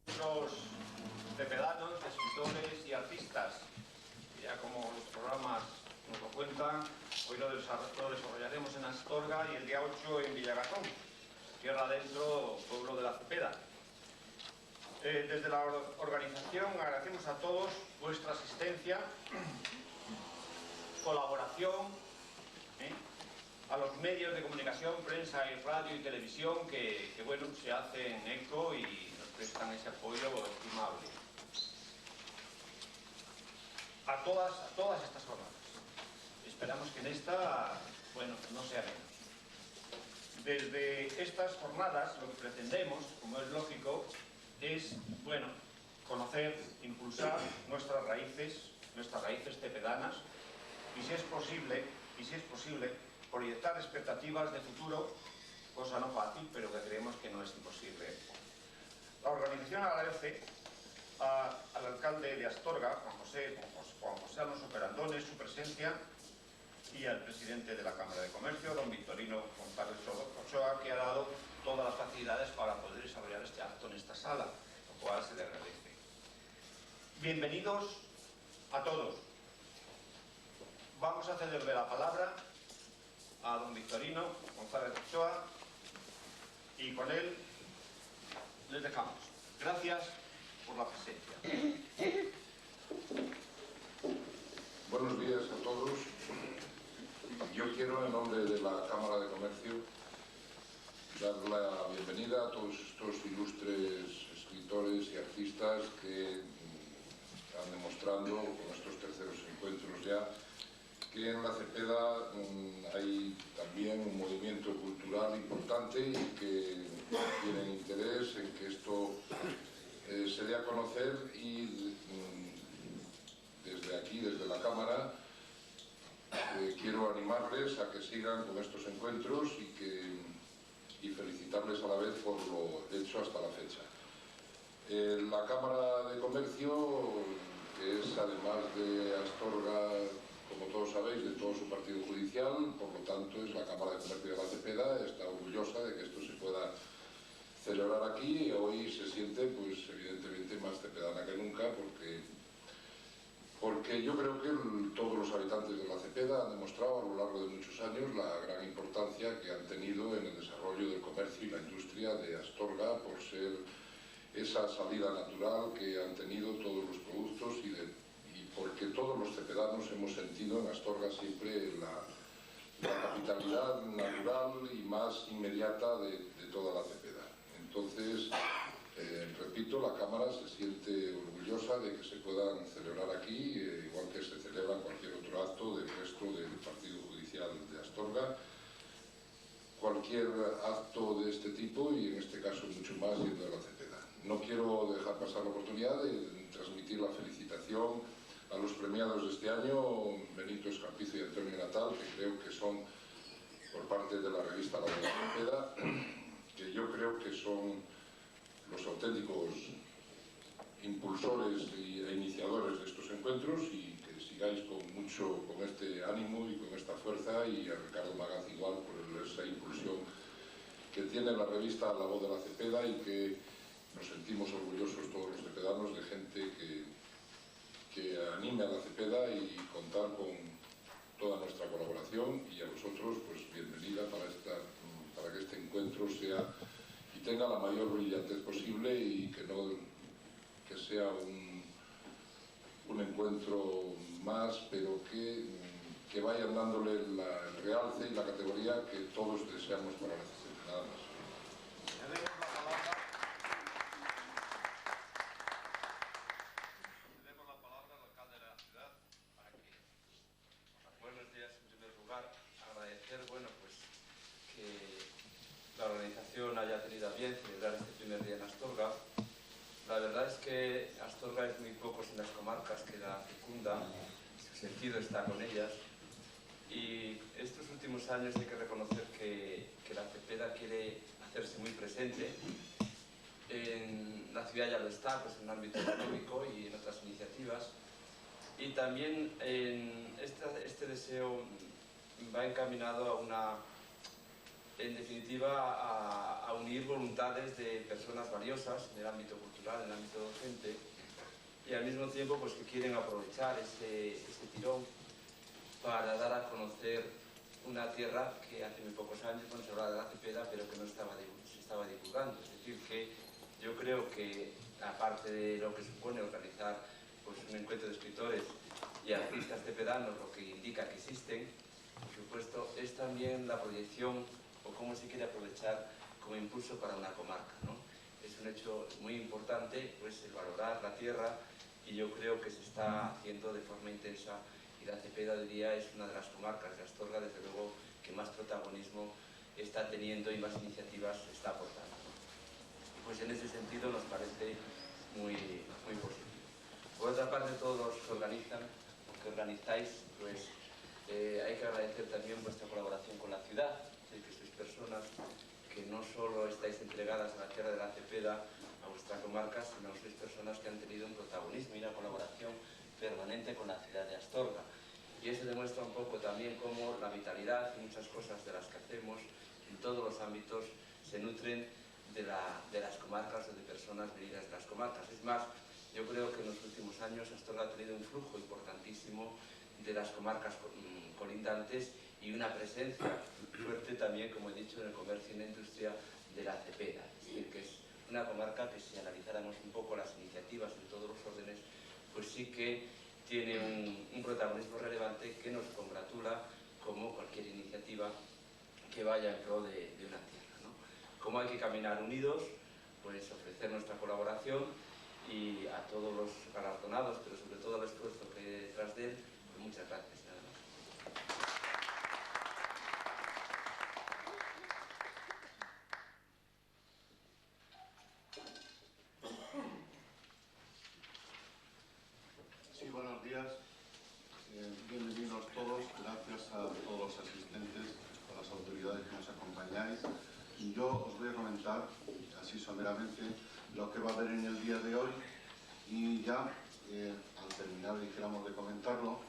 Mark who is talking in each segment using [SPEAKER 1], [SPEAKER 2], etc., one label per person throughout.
[SPEAKER 1] Los cepedanos, escritores y artistas, ya como los programas nos lo cuentan, hoy lo desarrollaremos en Astorga y el día 8 en Villagatón, tierra adentro, pueblo de la Cepeda. Desde la organización agradecemos a todos vuestra asistencia, colaboración, a los medios de comunicación, prensa y radio y televisión que bueno, se hacen eco y nos prestan ese apoyo estimable. A todas estas jornadas. Esperamos que en esta, bueno, no sea menos. Desde estas jornadas lo que pretendemos, como es lógico, es, bueno, conocer, impulsar nuestras raíces cepedanas y si es posible, proyectar expectativas de futuro, cosa no fácil, pero que creemos que no es imposible. La organización agradece al alcalde de Astorga, Juan José Alonso Perandones, su presencia, y al presidente de la Cámara de Comercio, don Victorino González Ochoa, que ha dado todas las facilidades para poder desarrollar este acto en esta sala, lo cual se le agradece. Bienvenidos a todos. Vamos a cederle la palabra a don Victorino González Ochoa y con él les dejamos. Gracias por la presencia.
[SPEAKER 2] Buenos días a todos. Yo quiero, en nombre de la Cámara de Comercio, dar la bienvenida a todos estos ilustres escritores y artistas que están demostrando con estos terceros encuentros ya que en la Cepeda hay también un movimiento cultural importante y que tienen interés en que esto se dé a conocer y desde aquí, desde la Cámara, quiero animarles a que sigan con estos encuentros y felicitarles a la vez por lo hecho hasta la fecha. La Cámara de Comercio, que es además de Astorga, como todos sabéis, de todo su partido judicial, por lo tanto es la Cámara de Comercio de la Cepeda, está orgullosa de que esto se pueda celebrar aquí y hoy se siente, pues evidentemente, más cepedana que nunca, porque yo creo que todos los habitantes de la Cepeda han demostrado a lo largo de muchos años la gran importancia que han tenido en el desarrollo del comercio y la industria de Astorga, por ser esa salida natural que han tenido todos los productos y porque todos los cepedanos hemos sentido en Astorga siempre la capitalidad natural y más inmediata de toda la Cepeda. Entonces, repito, la Cámara se siente orgullosa de que se puedan celebrar aquí, igual que se celebra cualquier otro acto del resto del Partido Judicial de Astorga. Cualquier acto de este tipo y en este caso mucho más yendo a la Cepeda. No quiero dejar pasar la oportunidad de transmitir la felicitación a los premiados de este año, Benito Escarpizo y Antonio Natal, que creo que son por parte de la revista La Voz de la Cepeda, que yo creo que son los auténticos impulsores e iniciadores de estos encuentros y que sigáis con este ánimo y con esta fuerza, y a Ricardo Magaz igual por esa impulsión que tiene la revista La Voz de la Cepeda, y que nos sentimos orgullosos todos los cepedanos de gente que anime a la Cepeda y contar con toda nuestra colaboración, y a vosotros pues bienvenida para que este encuentro sea y tenga la mayor brillantez posible y que sea un encuentro más, pero que vayan dándole el realce y la categoría que todos deseamos para la Cepeda. Nada más.
[SPEAKER 3] Buenos días, en primer lugar, agradecer, bueno, pues que la organización haya tenido a bien celebrar este primer día en Astorga. La verdad es que Astorga es muy pocos en las comarcas que la fecunda, su sentido está con ellas, y estos últimos años hay que reconocer que la Cepeda quiere hacerse muy presente. En la ciudad ya lo está, pues en el ámbito económico y en otras iniciativas. Y también este deseo va encaminado en definitiva, a unir voluntades de personas valiosas en el ámbito cultural, en el ámbito docente, y al mismo tiempo pues, que quieren aprovechar ese tirón para dar a conocer una tierra que hace muy pocos años se hablaba de la Cepeda, pero que no se estaba divulgando. Es decir, que yo creo que, aparte de lo que supone organizar pues, un encuentro de escritores y artistas cepedanos, lo que indica que existen, por supuesto, es también la proyección o cómo se quiere aprovechar como impulso para una comarca, ¿no? Es un hecho muy importante pues, el valorar la tierra, y yo creo que se está haciendo de forma intensa, y la Cepeda hoy día es una de las comarcas de Astorga, desde luego, que más protagonismo está teniendo y más iniciativas está aportando. Pues en ese sentido nos parece muy positivo. Por otra parte, todos los que organizan, que organizáis, pues hay que agradecer también vuestra colaboración con la ciudad, de que sois personas que no solo estáis entregadas a la tierra de la Cepeda, a vuestra comarca, sino sois personas que han tenido un protagonismo y una colaboración permanente con la ciudad de Astorga. Y eso demuestra un poco también cómo la vitalidad y muchas cosas de las que hacemos en todos los ámbitos se nutren de las comarcas o de personas venidas de las comarcas. Es más, yo creo que en los últimos años Astorga ha tenido un flujo importantísimo de las comarcas colindantes y una presencia fuerte también, como he dicho, en el comercio y en la industria de la Cepeda. Es decir, que es una comarca que, si analizáramos un poco las iniciativas en todos los órdenes, pues sí que tiene un protagonismo relevante que nos congratula, como cualquier iniciativa que vaya en pro de una tierra, ¿no? Como hay que caminar unidos, pues ofrecer nuestra colaboración, y a todos los galardonados, pero sobre todo al esfuerzo que hay detrás de él, pues muchas gracias. Nada más.
[SPEAKER 4] Sí, buenos días. Bienvenidos todos. Gracias a todos los asistentes, a las autoridades que nos acompañáis. Yo os voy a comentar, así someramente, lo que va a haber en el día de hoy, y ya, al terminar, dijéramos, de comentarlo,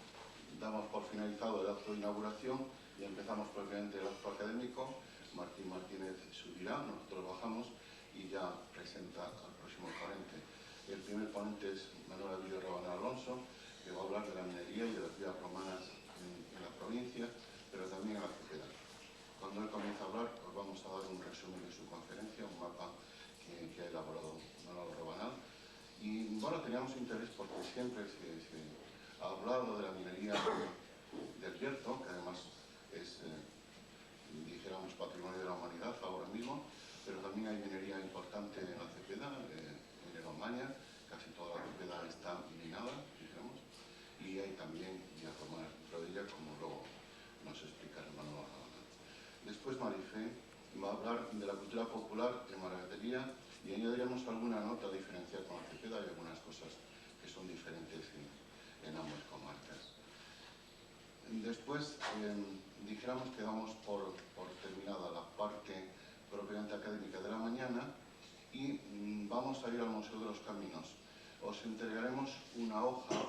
[SPEAKER 4] damos por finalizado el acto de inauguración y empezamos propiamente el acto académico. Martín Martínez subirá, nosotros bajamos y ya presenta al próximo ponente. El primer ponente es Manuel Avilio Rabanal Alonso, que va a hablar de la minería y de las vías romanas en la provincia, pero también en la Cepeda. Cuando él comience a hablar, os vamos a dar un resumen de su conferencia, un mapa que ha elaborado Manuel Rabanal. Y bueno, teníamos interés porque siempre se ha hablado de la minería del Bierzo, que además es, dijéramos, patrimonio de la humanidad ahora mismo, pero también hay minería importante en la Cepeda, en Alemania, casi toda la Cepeda está minada, dijéramos, y hay también vías romanas dentro de ella, como luego nos explicará Manuel Rabanal. Después Marifé va a hablar de la cultura popular en Maragatería, y añadiremos alguna nota diferencial con la Cepeda y algunas cosas que son diferentes en ambas comarcas. Después, dijéramos que damos por terminada la parte propiamente académica de la mañana, y vamos a ir al Museo de los Caminos. Os entregaremos una hoja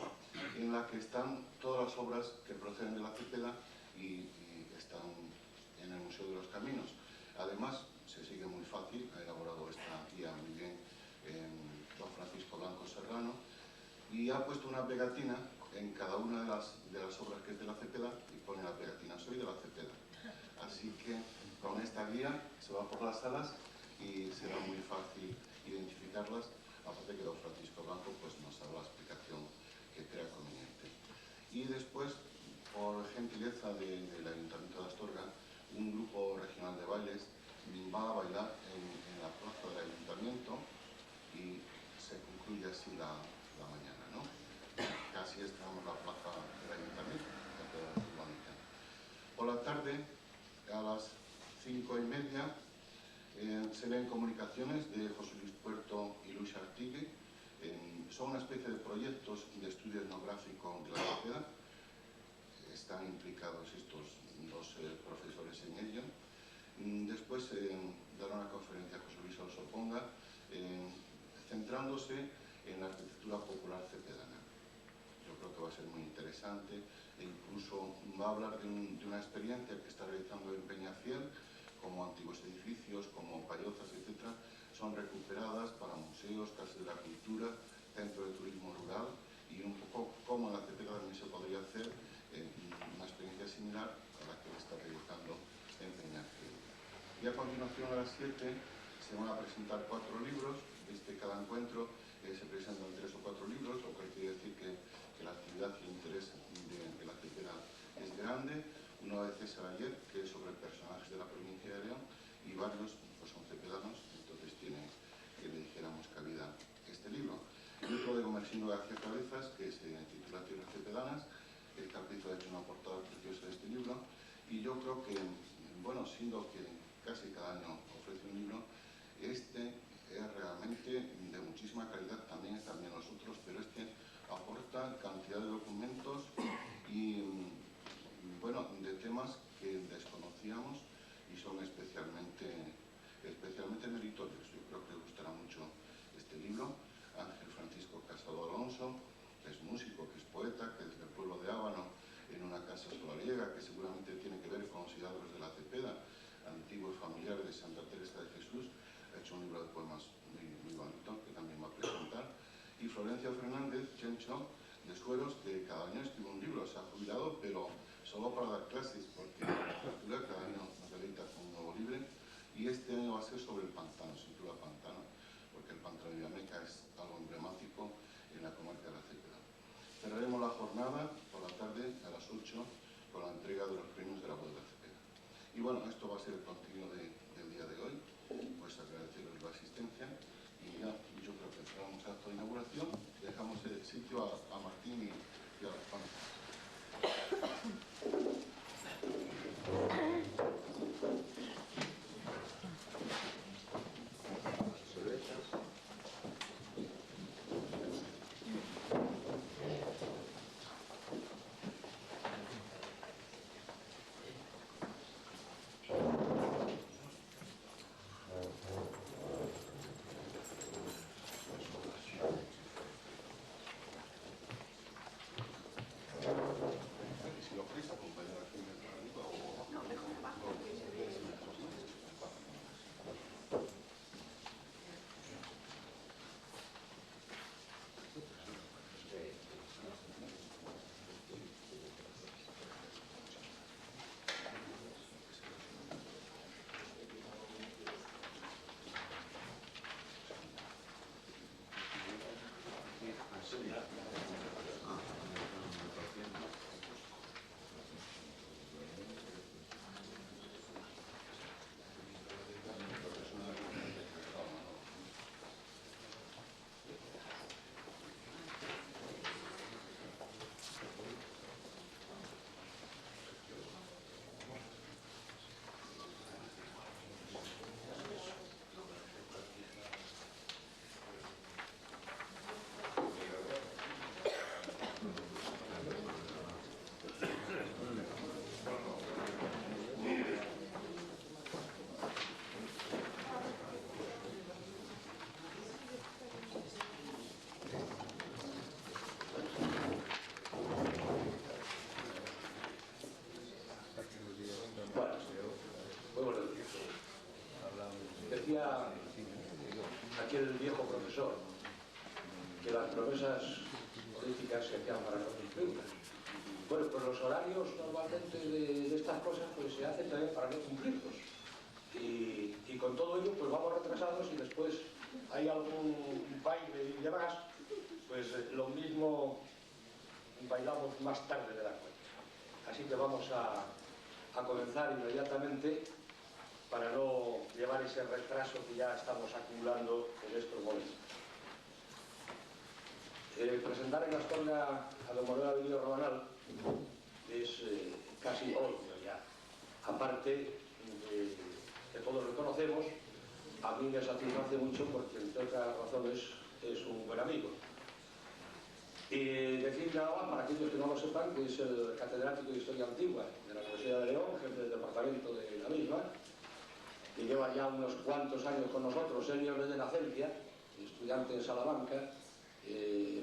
[SPEAKER 4] en la que están todas las obras que proceden de la Cepeda y están en el Museo de los Caminos. Además, se sigue muy fácil, ha elaborado esta guía muy bien don Francisco Blanco Serrano, y ha puesto una pegatina en cada una de las obras que es de la Cepeda, y pone la pegatina: soy de la Cepeda. Así que con esta guía se va por las salas y será muy fácil identificarlas, aparte que don Francisco Blanco pues, nos hará la explicación que crea conveniente. Y después, por gentileza del Ayuntamiento de Astorga, un grupo regional de bailes va a bailar en la plaza del Ayuntamiento, y se concluye así la mañana, ¿no? Casi estamos en la plaza del Ayuntamiento, por la tarde, a las 5:30, se ven comunicaciones de José Luis Puerto y Luis Artigue. Son una especie de proyectos de estudio etnográfico de la Cepeda. Están implicados estos dos profesores en ello. Después dará una conferencia José Luis Alsoponga, centrándose en la arquitectura popular cepedana. Yo creo que va a ser muy interesante, e incluso va a hablar de una experiencia que está realizando en Peñafiel como antiguos edificios, como payozas, etc., son recuperadas para museos, casas de la cultura, centros de turismo rural, y un poco como en la Cepeda también se podría hacer una experiencia similar a la que le está dedicando Peñafiel. Y a continuación, a las 7, se van a presentar 4 libros. Cada encuentro se presentan 3 o 4 libros, lo cual quiere decir que la actividad y el interés de la Cepeda es grande. Una de César Ayer, que es sobre personajes de la provincia de León, y varios pues, son cepedanos, entonces tiene que le dijéramos cabida este libro. Y otro de Gomersino García Cabezas, que se titula Tierras Cepedanas. El Carpizo ha hecho una portada preciosa de este libro, y yo creo que, bueno, siendo que casi cada año ofrece un libro, este es realmente de muchísima calidad, también están bien los otros, pero este aporta cantidad de documentos y, bueno, de temas que desconocíamos y son especialmente meritorios. Yo creo que os gustará mucho este libro. Ángel Francisco Casado Alonso, que es músico, que es poeta, que es del pueblo de Ábano, en una casa solariega, que seguramente tiene que ver con los hidalgos de la Cepeda, antiguos familiares de Santa Teresa de Jesús. Ha hecho un libro de poemas muy bonito, que también va a presentar. Y Florencio Fernández, Chencho, de Sueros, que cada año escribe un libro. Se ha jubilado, pero solo para dar clases, porque la cultura cada año nos deleita con un nuevo libro. Y este año va a ser sobre el pantano, se titula Pantano, porque el pantano de Villameca es algo emblemático en la comarca de la Cepeda. Cerraremos la jornada por la tarde a las 8 con la entrega de los premios de la voz de la Cepeda. Y bueno, esto va a ser el contenido del día de hoy. Pues agradecerles la asistencia y ya, yo creo que cerramos el acto de inauguración, dejamos el sitio a Martín y a las Panzas.
[SPEAKER 5] Decía aquel viejo profesor que las promesas políticas se hacían para no cumplirlas. Bueno, pues los horarios normalmente de estas cosas pues se hacen también para no cumplirlos. Y con todo ello pues vamos retrasados y después hay algún baile y demás, pues lo mismo bailamos más tarde de la cuenta. Así que vamos a comenzar inmediatamente para no llevar ese retraso que ya estamos acumulando en estos momentos. Presentar en Astorga a don Manuel Abilio Rabanal es casi obvio ya. Aparte de que todos lo conocemos, a mí me satisface mucho porque, entre otras razones, es un buen amigo. Y decir nada más, para aquellos que no lo sepan, que es el catedrático de Historia Antigua de la Universidad de León, jefe del departamento de la misma, que lleva ya unos cuantos años con nosotros, senior desde Nacencia, estudiante en Salamanca,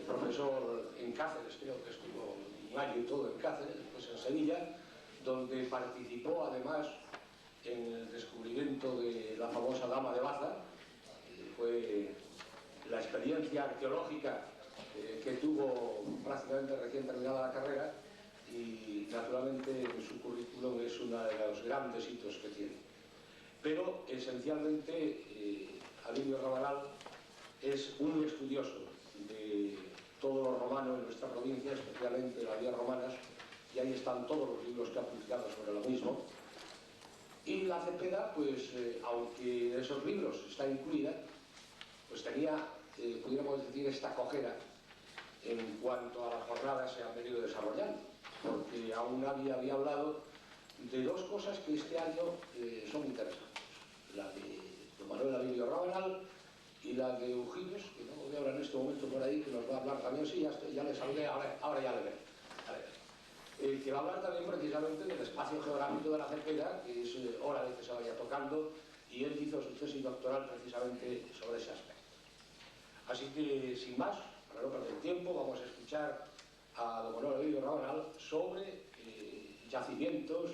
[SPEAKER 5] profesor en Cáceres, creo que estuvo un año y todo en Cáceres, después en Sevilla, donde participó además en el descubrimiento de la famosa Dama de Baza. Fue la experiencia arqueológica que tuvo prácticamente recién terminada la carrera, y naturalmente en su currículum es uno de los grandes hitos que tiene. Pero esencialmente Alirio Rabanal es un estudioso de todo lo romano en nuestra provincia, especialmente las vías romanas, y ahí están todos los libros que ha publicado sobre lo mismo. Y la Cepeda, pues aunque en esos libros está incluida, pues tenía, pudiéramos decir, esta cojera en cuanto a las jornadas se han venido desarrollando, porque aún había hablado de dos cosas que este año son interesantes: la de don Manuel Alirio Rabanal y la de Eugenius, que no veo ahora en este momento por ahí, que nos va a hablar también. Sí, ya le saludé, ahora ya le veo. Que va a hablar también precisamente del espacio geográfico de la Cepeda, que es hora de que se vaya tocando, y él hizo su tesis doctoral precisamente sobre ese aspecto. Así que, sin más, para no perder tiempo, vamos a escuchar a don Manuel Alirio Rabanal sobre yacimientos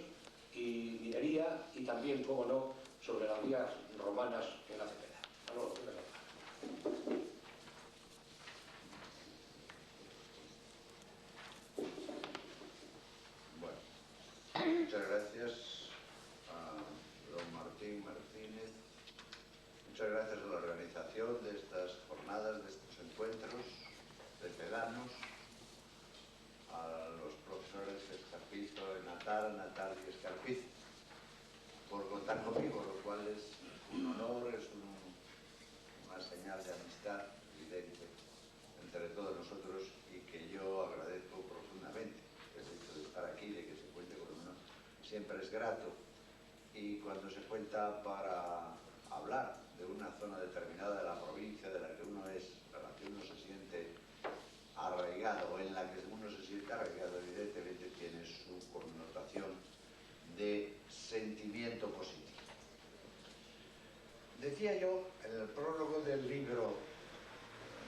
[SPEAKER 5] y minería, y también, como no, sobre las vías romanas en la Cepeda. Manolo, tienes la palabra.
[SPEAKER 6] Bueno, muchas gracias a don Martín Martínez, muchas gracias a la organización de estas jornadas, de estos encuentros cepedanos, a los profesores Escarpizo, Natal y Escarpizo, por contar conmigo, lo cual es un honor, es una señal de amistad evidente entre todos nosotros, y que yo agradezco profundamente. El hecho de estar aquí, de que se cuente con uno, siempre es grato, y cuando se cuenta para hablar de una zona determinada de la provincia de la que uno es, a la que uno se siente arraigado, o en la que uno se siente arraigado, evidentemente tiene su connotación de sentimiento positivo. Decía yo en el prólogo del libro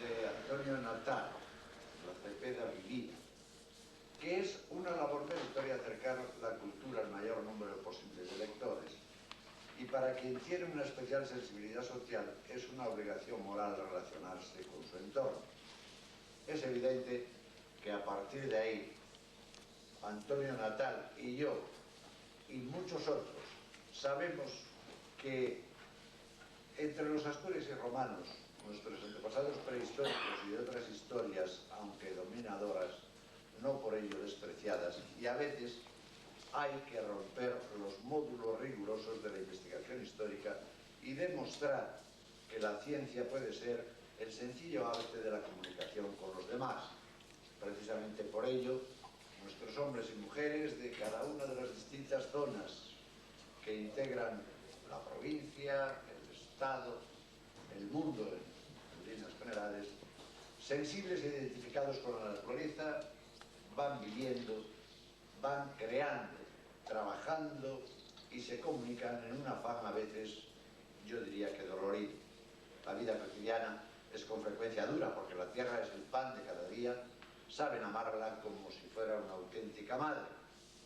[SPEAKER 6] de Antonio Natal, La Cepeda vivida, que es una labor meritoria acercar la cultura al mayor número posible de lectores, y para quien tiene una especial sensibilidad social es una obligación moral relacionarse con su entorno. Es evidente que a partir de ahí Antonio Natal y yo y muchos otros sabemos que entre los astures y romanos, nuestros antepasados prehistóricos y de otras historias, aunque dominadoras, no por ello despreciadas, y a veces hay que romper los módulos rigurosos de la investigación histórica y demostrar que la ciencia puede ser el sencillo arte de la comunicación con los demás. Precisamente por ello, nuestros hombres y mujeres de cada una de las distintas zonas que integran la provincia, el Estado, el mundo en líneas generales, sensibles e identificados con la naturaleza, van viviendo, van creando, trabajando y se comunican en un afán a veces, yo diría que dolorido. La vida cotidiana es con frecuencia dura, porque la tierra es el pan de cada día, saben amarla como si fuera una auténtica madre,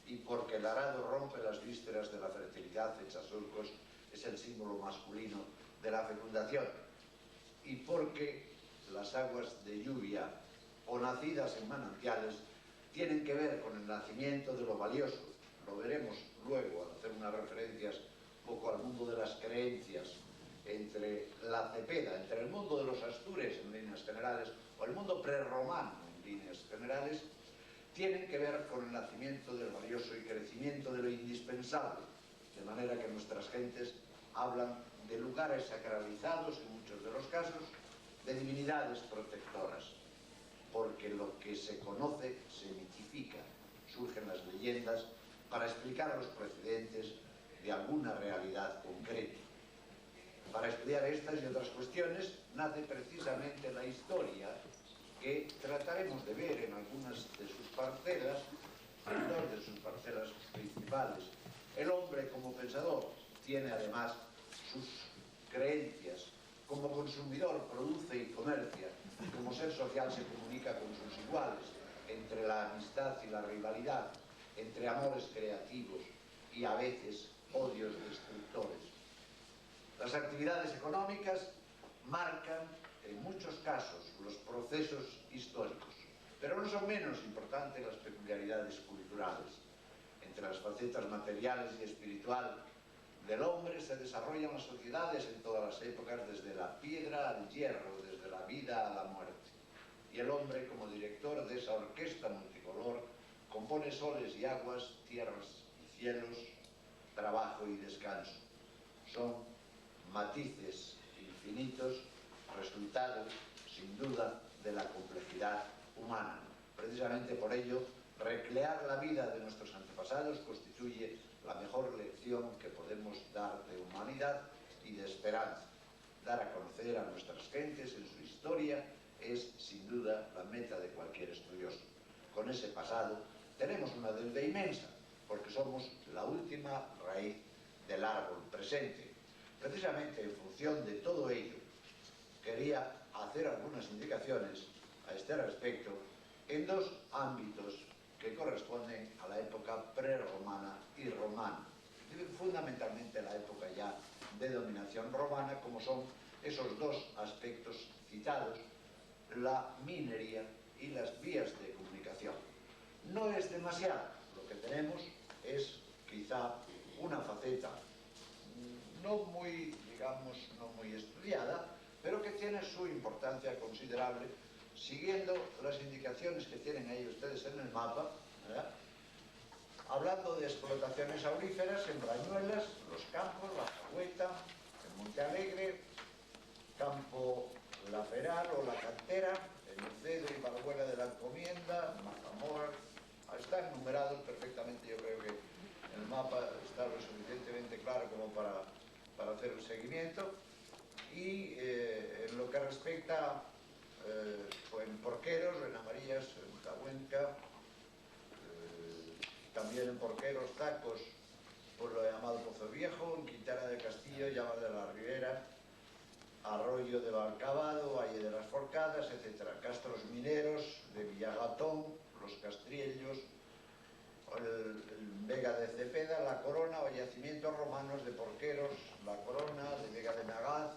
[SPEAKER 6] y porque el arado rompe las vísceras de la fertilidad hecha surcos, es el símbolo masculino de la fecundación, y porque las aguas de lluvia o nacidas en manantiales tienen que ver con el nacimiento de lo valioso. Lo veremos luego al hacer unas referencias un poco al mundo de las creencias entre la Cepeda, entre el mundo de los astures en líneas generales o el mundo prerromano en líneas generales, tienen que ver con el nacimiento del valioso y crecimiento de lo indispensable, de manera que nuestras gentes hablan de lugares sacralizados en muchos de los casos, de divinidades protectoras, porque lo que se conoce se mitifica, surgen las leyendas para explicar los precedentes de alguna realidad concreta. Para estudiar estas y otras cuestiones nace precisamente la historia, que trataremos de ver en algunas de sus parcelas, en dos de sus parcelas principales. El hombre como pensador tiene además sus creencias, como consumidor produce y comercia, y como ser social se comunica con sus iguales, entre la amistad y la rivalidad, entre amores creativos y a veces odios destructores. Las actividades económicas marcan en muchos casos los procesos históricos, pero no son menos importantes las peculiaridades culturales. Entre las facetas materiales y espiritual del hombre se desarrollan las sociedades en todas las épocas, desde la piedra al hierro, desde la vida a la muerte. Y el hombre, como director de esa orquesta multicolor, compone soles y aguas, tierras y cielos, trabajo y descanso. Son matices infinitos, resultado, sin duda, de la complejidad humana. Precisamente por ello, recrear la vida de nuestros antepasados constituye la mejor lección que podemos dar de humanidad y de esperanza. Dar a conocer a nuestras gentes en su historia es, sin duda, la meta de cualquier estudioso. Con ese pasado tenemos una deuda inmensa, porque somos la última raíz del árbol presente. Precisamente en función de todo ello, quería hacer algunas indicaciones a este respecto en dos ámbitos que corresponden a la época prerromana y romana, fundamentalmente la época ya de dominación romana, como son esos dos aspectos citados, la minería y las vías de comunicación. No es demasiado, lo que tenemos es quizá una faceta no muy, digamos, no muy estudiada, pero que tiene su importancia considerable, siguiendo las indicaciones que tienen ahí ustedes en el mapa, ¿verdad? Hablando de explotaciones auríferas en Brañuelas, Los Campos, La Jagüeta, en Monte Alegre, Campo La Feral o La Cantera, en Ucedo y Valbuena de la Encomienda, Mazamorra. Están numerados perfectamente, yo creo que el mapa está lo suficientemente claro como para hacer el seguimiento. Y en lo que respecta pues en Porqueros, en Amarillas, en Tahuenca, también en Porqueros, Tacos, por lo llamado Pozo Viejo, en Quintana de Castillo, Llamas de la Ribera, Arroyo de Valcabado, Valle de las Forcadas, etc. Castros mineros de Villagatón, Los Castriellos, el Vega de Cepeda, La Corona, o yacimientos romanos de Porqueros, La Corona, de Vega de Nagaz,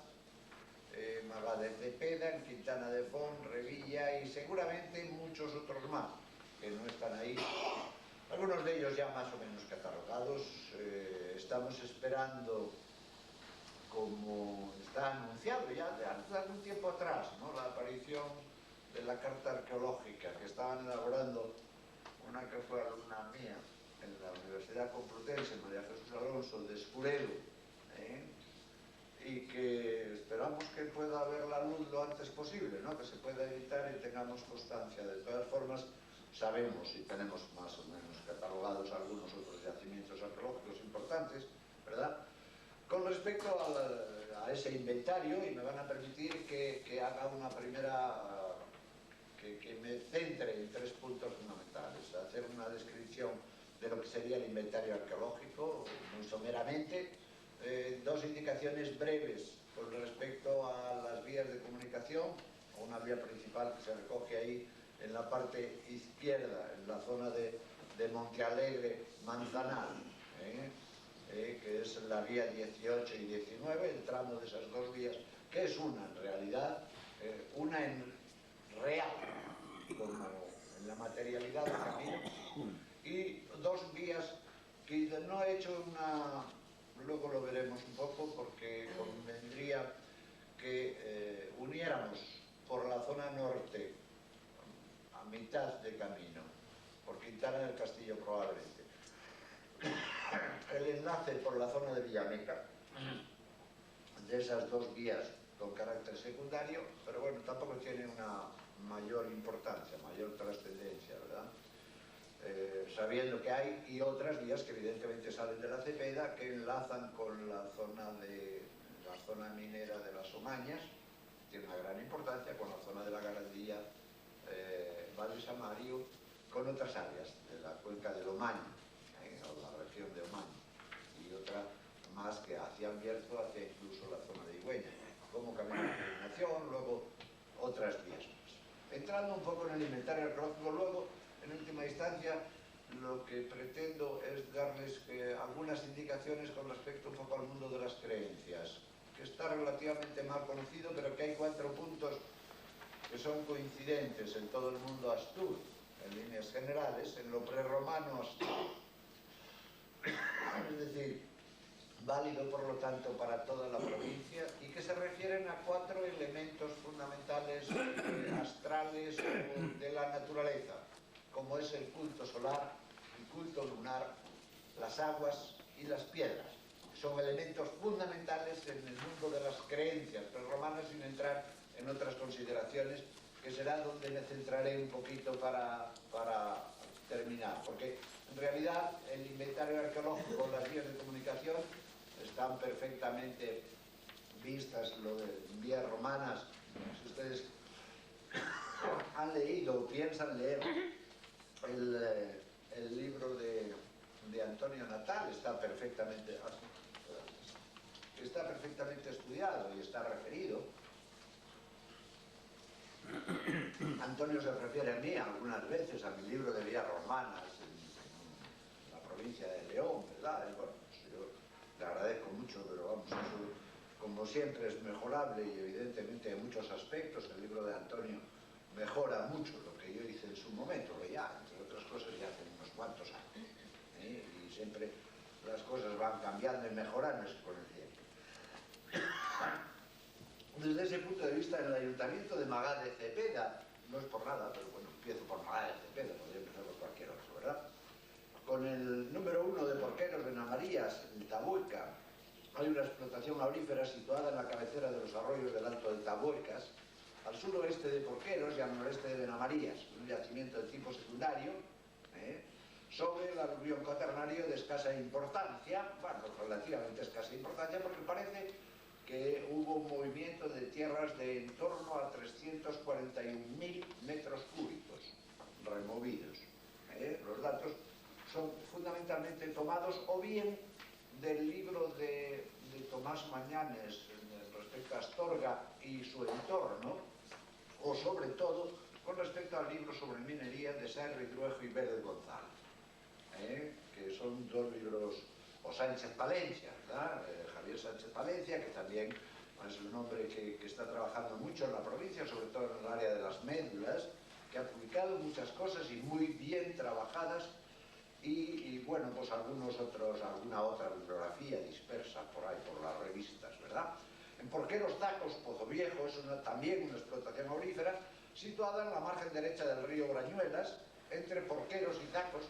[SPEAKER 6] Magá de Cepeda, en Quintana de Font, Revilla y seguramente muchos otros más que no están ahí. Algunos de ellos ya más o menos catalogados. Estamos esperando, como está anunciado ya de algún tiempo atrás, ¿no?, la aparición de la carta arqueológica que estaban elaborando una que fue alumna mía en la Universidad Complutense, María Jesús Alonso, de Escurelo, y que esperamos que pueda ver la luz lo antes posible, ¿no?, que se pueda editar y tengamos constancia. De todas formas, sabemos y tenemos más o menos catalogados algunos otros yacimientos arqueológicos importantes, ¿verdad? Con respecto a ese inventario, y me van a permitir que haga una primera, que me centre en tres puntos fundamentales: hacer una descripción de lo que sería el inventario arqueológico, muy someramente, dos indicaciones breves con respecto a las vías de comunicación, una vía principal que se recoge ahí en la parte izquierda, en la zona de Monte Alegre, Manzanal, que es la vía 18 y 19, el tramo de esas dos vías, que es una en realidad, una en real, como en la materialidad del camino, y dos vías que no he hecho una, luego lo veremos un poco, porque convendría que uniéramos por la zona norte, a mitad de camino, por Quintana del Castillo probablemente, el enlace por la zona de Villameca de esas dos vías con carácter secundario, pero bueno, tampoco tiene una mayor importancia, mayor trascendencia, ¿verdad? Sabiendo que hay y otras vías que evidentemente salen de la Cepeda, que enlazan con la zona minera de las Omañas, tiene una gran importancia, con la zona de la Garandilla, Valle Samario, con otras áreas de la cuenca del Omaña, o la región de Omaña, y otra más que hacia Bierzo, hacia incluso la zona de Higüeña, como camino de peregrinación, luego otras vías más. Entrando un poco en el inventario arqueológico, luego, en última instancia, lo que pretendo es darles algunas indicaciones con respecto un poco al mundo de las creencias, que está relativamente mal conocido, pero que hay 4 puntos que son coincidentes en todo el mundo astur, en líneas generales, en lo prerromano astur. Es decir, válido por lo tanto para toda la provincia, y que se refieren a 4 elementos fundamentales astrales de la naturaleza, como es el culto solar, el culto lunar, las aguas y las piedras. Son elementos fundamentales en el mundo de las creencias prerromanas, sin entrar en otras consideraciones, que será donde me centraré un poquito para terminar, porque en realidad el inventario arqueológico, las vías de comunicación están perfectamente vistas, lo de vías romanas. Si ustedes han leído o piensan leer el libro de Antonio Natal, está perfectamente estudiado y está referido. Antonio se refiere a mí algunas veces a mi libro de vías romanas en la provincia de León, ¿verdad? Y bueno, pues yo le agradezco mucho, pero vamos, eso como siempre es mejorable y evidentemente en muchos aspectos el libro de Antonio mejora mucho lo que yo hice en su momento, que ya, entre otras cosas, ya hace unos cuantos años, y siempre las cosas van cambiando y mejorándose con el tiempo. Desde ese punto de vista, en el Ayuntamiento de Magá de Cepeda, no es por nada, pero bueno, empiezo por Magá de Cepeda, podría empezar por cualquier otro, ¿verdad? Con el número 1 de Porqueros de Namarías, en Tabueca, hay una explotación aurífera situada en la cabecera de los arroyos del Alto de Tabuecas, al suroeste de Porqueros y al noreste de Benamarías, un yacimiento de tipo secundario, sobre el aluvión cuaternario de escasa importancia, bueno, relativamente escasa importancia, porque parece que hubo un movimiento de tierras de en torno a 341.000 metros cúbicos removidos. Los datos son fundamentalmente tomados o bien del libro de Tomás Mañanes respecto a Astorga y su entorno, o sobre todo con respecto al libro sobre minería de Serra Druejo y Vélez González, que son 2 libros, o Sánchez Palencia, ¿verdad? Javier Sánchez Palencia, que también es un hombre que está trabajando mucho en la provincia, sobre todo en el área de las médulas, que ha publicado muchas cosas y muy bien trabajadas, y bueno, pues alguna otra bibliografía dispersa por ahí, por las revistas, ¿verdad? En Porqueros Zacos, Pozo Viejo, es también una explotación aurífera, situada en la margen derecha del río Brañuelas, entre Porqueros y Zacos,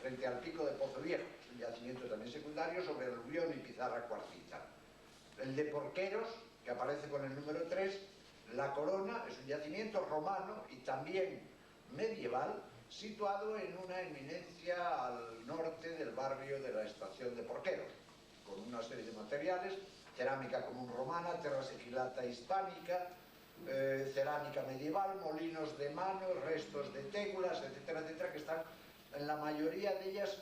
[SPEAKER 6] frente al pico de Pozo Viejo. Es un yacimiento también secundario sobre el aluvión y pizarra cuarcita. El de Porqueros, que aparece con el número 3, La Corona, es un yacimiento romano y también medieval, situado en una eminencia al norte del barrio de la estación de Porqueros, con una serie de materiales: cerámica común romana, terra sigillata hispánica, cerámica medieval, molinos de mano, restos de tégulas, etcétera, etcétera, que están en la mayoría de ellas,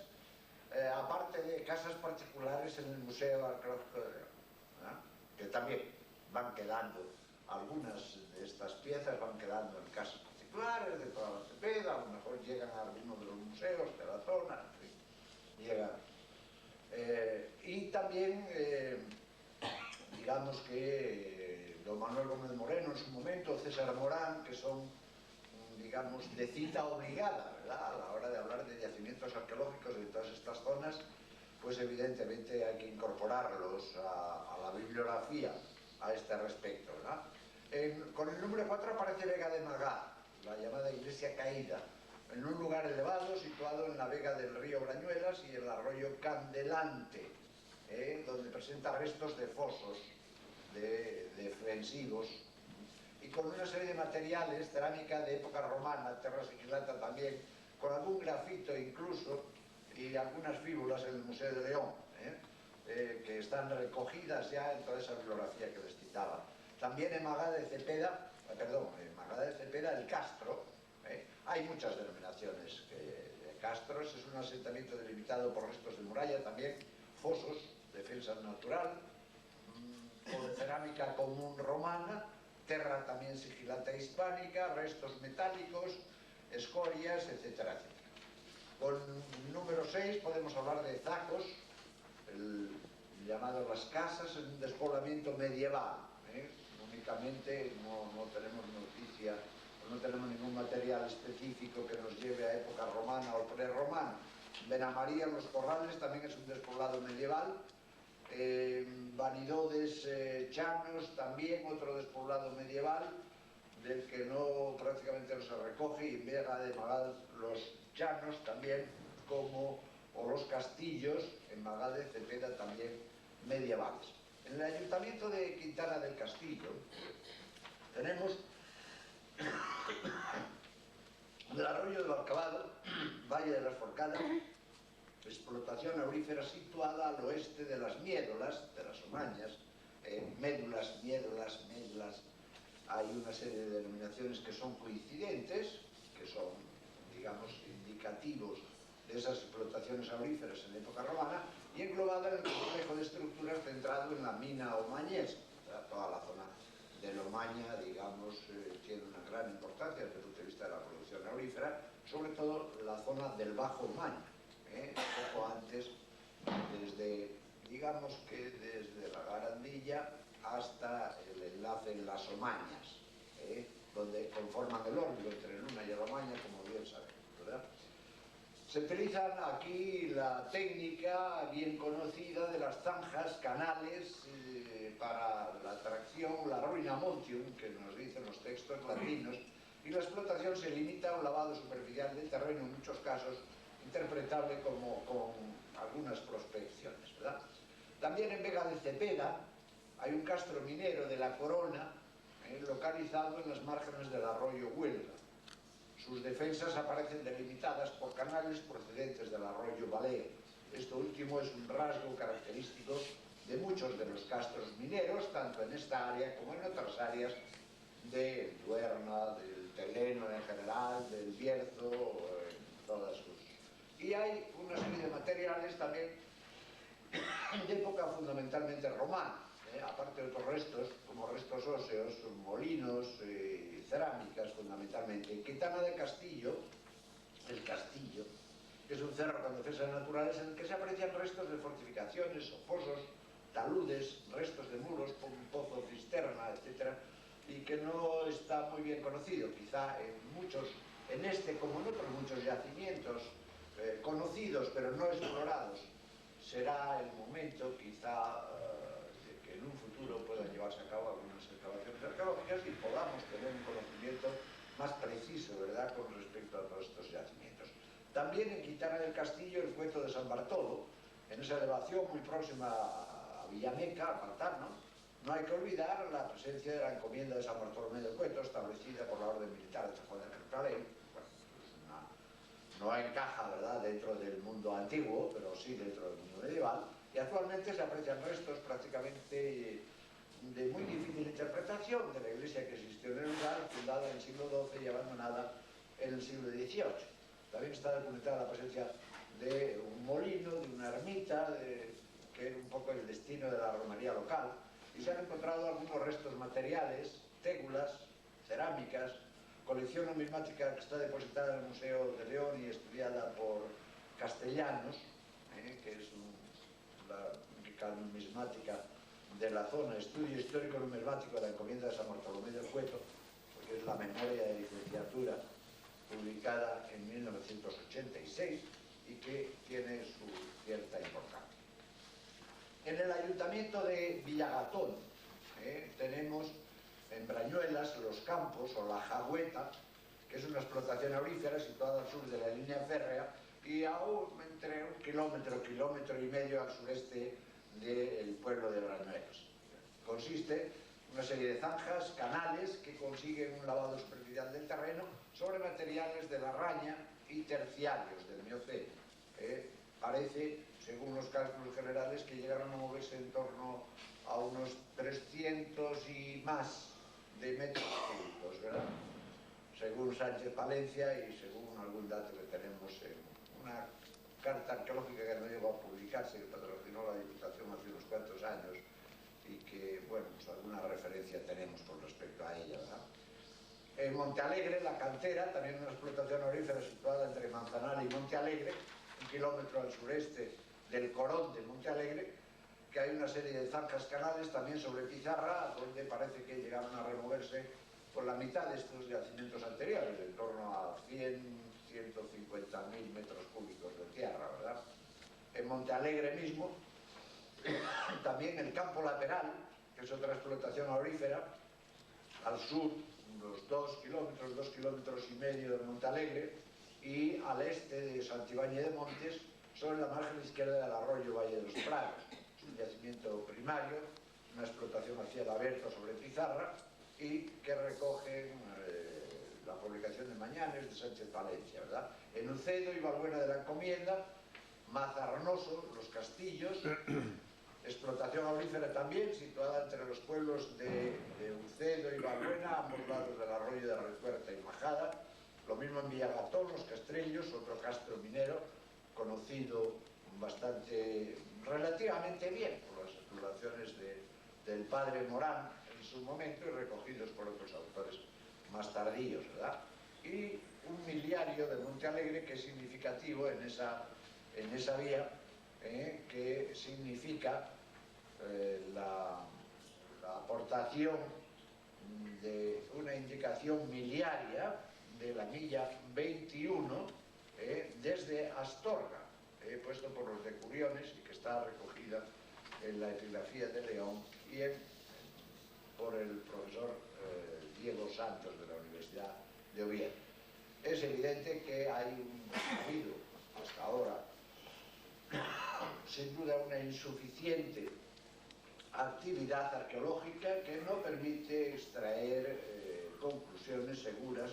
[SPEAKER 6] aparte de casas particulares, en el Museo Arqueológico de León, que también van quedando, algunas de estas piezas van quedando en casas particulares de toda la Cepeda, a lo mejor llegan a alguno de los museos de la zona, en fin, llegan. Y también, digamos que don Manuel Gómez Moreno en su momento, César Morán, que son, digamos, de cita obligada, ¿verdad?, a la hora de hablar de yacimientos arqueológicos de todas estas zonas, pues evidentemente hay que incorporarlos a la bibliografía a este respecto, ¿verdad? Con el número 4 aparece Vega de Magá, la llamada iglesia caída, en un lugar elevado situado en la vega del río Brañuelas y el arroyo Candelante, donde presenta restos de fosos defensivos, y con una serie de materiales, cerámica de época romana, terra sigillata también, con algún grafito incluso, y algunas fíbulas en el Museo de León, que están recogidas ya en toda esa bibliografía que les citaba. También en Magá de Cepeda, el Castro, hay muchas denominaciones de castros, es un asentamiento delimitado por restos de muralla, también fosos, defensa natural, con cerámica común romana, terra también sigillata hispánica, restos metálicos, escorias, etcétera, etcétera. Con número 6 podemos hablar de Zacos, el llamado Las Casas, en un despoblamiento medieval. Únicamente no tenemos noticia, no tenemos ningún material específico que nos lleve a época romana o prerromana. Benamaría, Los Corrales, también es un despoblado medieval. Vanidodes, Chanos, también otro despoblado medieval, del que prácticamente no se recoge, y en Vega de Magal, Los Chanos también, o Los Castillos, en Magal de Cepeda, también medievales. En el Ayuntamiento de Quintana del Castillo tenemos el arroyo del Alcabado, Valle de las Forcadas, explotación aurífera situada al oeste de las Miédolas, de las Omañas, médulas, médulas, hay una serie de denominaciones que son coincidentes, que son, digamos, indicativos de esas explotaciones auríferas en época romana, y englobada en el complejo de estructuras centrado en la mina omañesa. Toda la zona de la Omaña, digamos, tiene una gran importancia desde el punto de vista de la producción aurífera, sobre todo la zona del Bajo Omaña, poco antes, digamos que desde la Garandilla hasta el enlace en las Omañas, donde conforman el órbito entre Luna y la Omaña, como bien sabemos, ¿verdad? Se utilizan aquí la técnica bien conocida de las zanjas, canales, para la tracción, la ruina montium, que nos dicen los textos latinos, y la explotación se limita a un lavado superficial del terreno, en muchos casos interpretable como con algunas prospecciones, ¿verdad? También en Vega de Cepeda hay un castro minero de la Corona, localizado en las márgenes del arroyo Huelga. Sus defensas aparecen delimitadas por canales procedentes del arroyo Balea. Esto último es un rasgo característico de muchos de los castros mineros, tanto en esta área como en otras áreas de Duerna, del Teleno en general, del Bierzo, en todas sus... Y hay una serie de materiales también de época fundamentalmente romana, aparte de otros restos, como restos óseos, molinos, cerámicas fundamentalmente. En Quintana del Castillo, el Castillo, que es un cerro con defensas naturales en el que se aprecian restos de fortificaciones o fosos, taludes, restos de muros, un pozo cisterna, etc., y que no está muy bien conocido. Quizá en este como en otros muchos yacimientos conocidos pero no explorados, será el momento quizá de que en un futuro puedan llevarse a cabo algunas excavaciones arqueológicas y podamos tener un conocimiento más preciso, ¿verdad?, con respecto a todos estos yacimientos. También en Quintana del Castillo, el Cueto de San Bartolo, en esa elevación muy próxima a Villameca, a Pantano, no hay que olvidar la presencia de la encomienda de San Bartolomé del Cueto, establecida por la Orden Militar de San Juan de Jerusalén. No encaja, ¿verdad?, dentro del mundo antiguo, pero sí dentro del mundo medieval, y actualmente se aprecian restos prácticamente de muy difícil interpretación de la iglesia que existió en el lugar, fundada en el siglo XII y abandonada en el siglo XVIII. También está documentada la presencia de un molino, de una ermita, que era un poco el destino de la romería local, y se han encontrado algunos restos materiales, tégulas, cerámicas, colección numismática que está depositada en el Museo de León y estudiada por Castellanos, que es la única numismática de la zona, estudio histórico numismático de la encomienda de San Bartolomé del Cueto, porque es la memoria de licenciatura publicada en 1986 y que tiene su cierta importancia. En el Ayuntamiento de Villagatón tenemos en Brañuelas Los Campos o La Jagüeta, que es una explotación aurífera situada al sur de la línea férrea y entre un kilómetro y medio al sureste del pueblo de Brañuelas. Consiste en una serie de zanjas, canales que consiguen un lavado superficial del terreno sobre materiales de la Raña y terciarios del Mioceno. Parece, según los cálculos generales, que llegaron a moverse en torno a unos 300 y más de metros cúbicos, ¿verdad?, según Sánchez Palencia y según algún dato que tenemos en una carta arqueológica que no llegó a publicarse, que patrocinó la Diputación hace unos cuantos años y que, bueno, pues alguna referencia tenemos con respecto a ella, ¿verdad? En Montealegre, la cantera, también una explotación aurífera situada entre Manzanar y Montealegre, 1 kilómetro al sureste del Corón de Montealegre, que hay una serie de zanjas canales también sobre pizarra, donde parece que llegaron a removerse por la mitad de estos yacimientos anteriores, en torno a 100-150.000 metros cúbicos de tierra, ¿verdad? En Montealegre mismo, también el campo lateral, que es otra explotación aurífera, al sur, unos 2 kilómetros y medio de Montealegre, y al este de Santibáñez de Montes, sobre la margen izquierda del arroyo Valle de los Prados. Es un yacimiento primario, una explotación a cielo abierto sobre pizarra, y que recogen la publicación de Mañanes de Sánchez Valencia, ¿verdad? En Ucedo y Valbuena de la Encomienda, Mazarnoso, Los Castillos, explotación aurífera también, situada entre los pueblos de Ucedo y Valbuena, a ambos lados del arroyo de Retuerta y Majada. Lo mismo en Villagatón, Los Castrellos, otro castro minero, conocido relativamente bien por las exploraciones del padre Morán en su momento y recogidos por otros autores más tardíos, ¿verdad? Y un miliario de Montealegre que es significativo en esa vía, que significa la aportación de una indicación miliaria de la milla 21 desde Astorga, puesto por los decuriones y que está recogida en la epigrafía de León y por el profesor Diego Santos de la Universidad de Oviedo. Es evidente que ha habido hasta ahora sin duda una insuficiente actividad arqueológica que no permite extraer conclusiones seguras,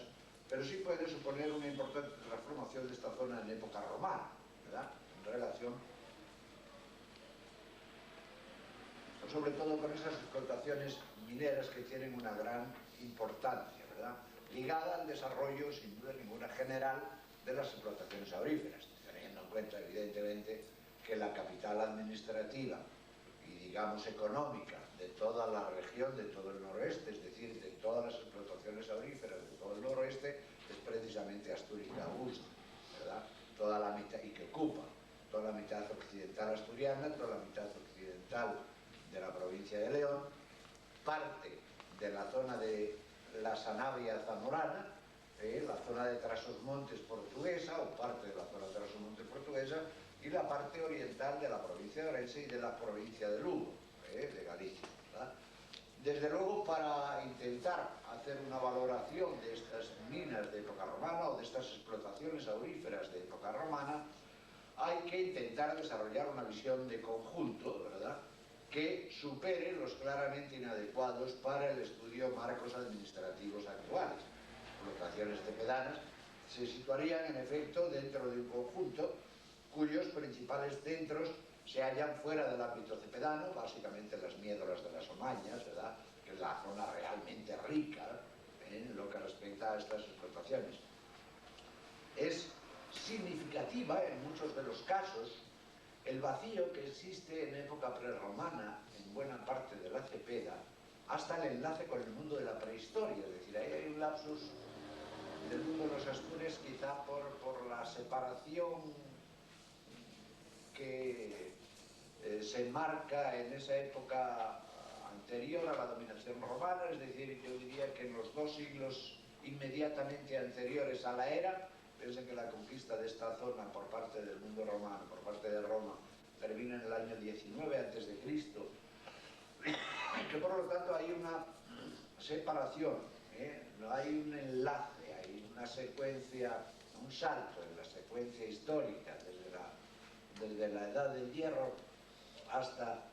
[SPEAKER 6] pero sí puede suponer una importante transformación de esta zona en época romana, ¿verdad? En relación sobre todo con esas explotaciones mineras que tienen una gran importancia, ¿verdad? Ligada al desarrollo, sin duda ninguna, general de las explotaciones auríferas, teniendo en cuenta evidentemente que la capital administrativa y digamos económica de toda la región, de todo el noroeste, es decir, de todas las explotaciones auríferas de todo el noroeste, es precisamente Asturias y Augusta, ¿verdad? Toda la mitad, y que ocupa toda la mitad occidental asturiana, toda la mitad occidental de la provincia de León, parte de la zona de la Sanabria zamorana, la zona de Trasosmontes portuguesa, o parte de la zona de Trasosmontes portuguesa, y la parte oriental de la provincia de Orense y de la provincia de Lugo, de Galicia, ¿verdad? Desde luego, para intentar hacer una valoración de estas minas de época romana o de estas explotaciones auríferas de época romana, hay que intentar desarrollar una visión de conjunto, ¿verdad?, que supere los claramente inadecuados para el estudio marcos administrativos actuales. Explotaciones cepedanas se situarían en efecto dentro de un conjunto cuyos principales centros se hallan fuera del ámbito cepedano, básicamente las miédolas de las Omañas, ¿verdad?, que es la zona realmente rica en lo que respecta a estas explotaciones. Es significativa en muchos de los casos el vacío que existe en época prerromana en buena parte de la Cepeda, hasta el enlace con el mundo de la prehistoria, es decir, ahí hay un lapsus del mundo de los Astures quizá por la separación que se marca en esa época anterior a la dominación romana, es decir, yo diría que en los 2 siglos inmediatamente anteriores a la era. Piensen que la conquista de esta zona por parte del mundo romano, por parte de Roma, termina en el año 19 a.C., que por lo tanto hay una separación, no hay un enlace, hay una secuencia, un salto en la secuencia histórica desde la Edad del Hierro hasta